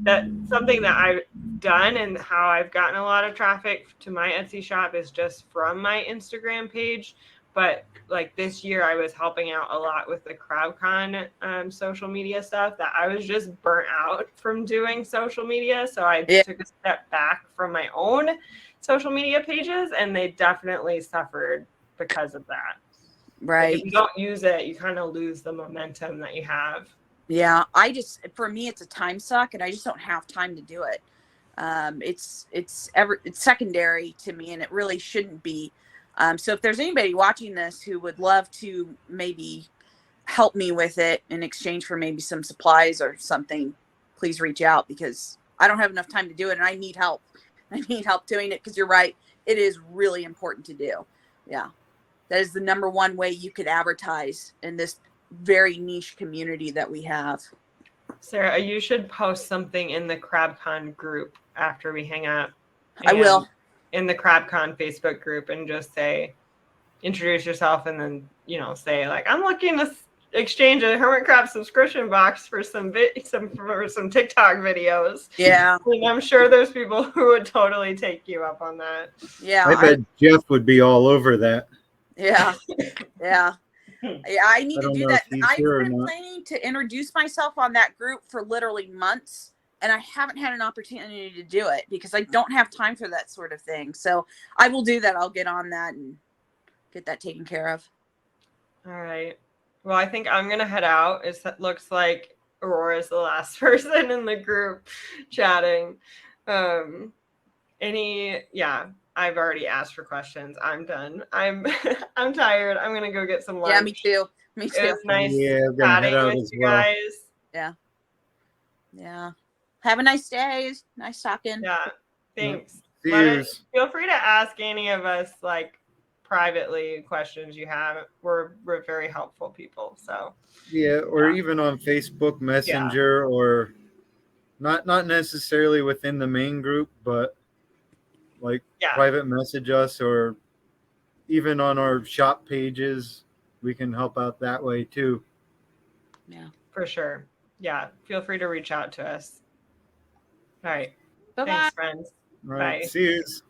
That's something that I've done, and how I've gotten a lot of traffic to my Etsy shop is just from my Instagram page. But like this year, I was helping out a lot with the CrabCon social media stuff, that I was just burnt out from doing social media. So I took a step back from my own social media pages, and they definitely suffered because of that. Right. Like if you don't use it, you kind of lose the momentum that you have. Yeah. For me, it's a time suck, and I just don't have time to do it. It's secondary to me, and it really shouldn't be. So if there's anybody watching this who would love to maybe help me with it in exchange for maybe some supplies or something, please reach out, because I don't have enough time to do it, and I need help. I need help doing it, because you're right. It is really important to do. Yeah. That is the number one way you could advertise in this very niche community that we have. Sarah, you should post something in the CrabCon group after we hang up. I will. In the CrabCon Facebook group, and just introduce yourself, and then, say like, I'm looking to exchange a hermit crab subscription box for some TikTok videos. Yeah. And I'm sure there's people who would totally take you up on that. Yeah. I bet Jeff would be all over that. Yeah. Yeah. Yeah, I need to do that. I've been not. planning to introduce myself on that group for literally months, and I haven't had an opportunity to do it because I don't have time for that sort of thing. So I will do that. I'll get on that and get that taken care of. All right. Well, I think I'm gonna head out. It looks like Aurora's the last person in the group chatting. Yeah, I've already asked for questions. I'm done. I'm I'm tired. I'm gonna go get some lunch. Yeah, me too. Me It too. was nice Yeah, I'm gonna head chatting out with as you well. guys. Yeah. Yeah. Have a nice day. Nice talking. Yeah, thanks. See yous. Feel free to ask any of us like privately questions you have. We're very helpful people. So Yeah, or Yeah. even on Facebook Messenger, or not necessarily within the main group, but like yeah, private message us, or even on our shop pages, we can help out that way too. Yeah. for sure. Yeah, feel free to reach out to us. All right. Bye-bye. Thanks, friends. All right, Bye. see yous.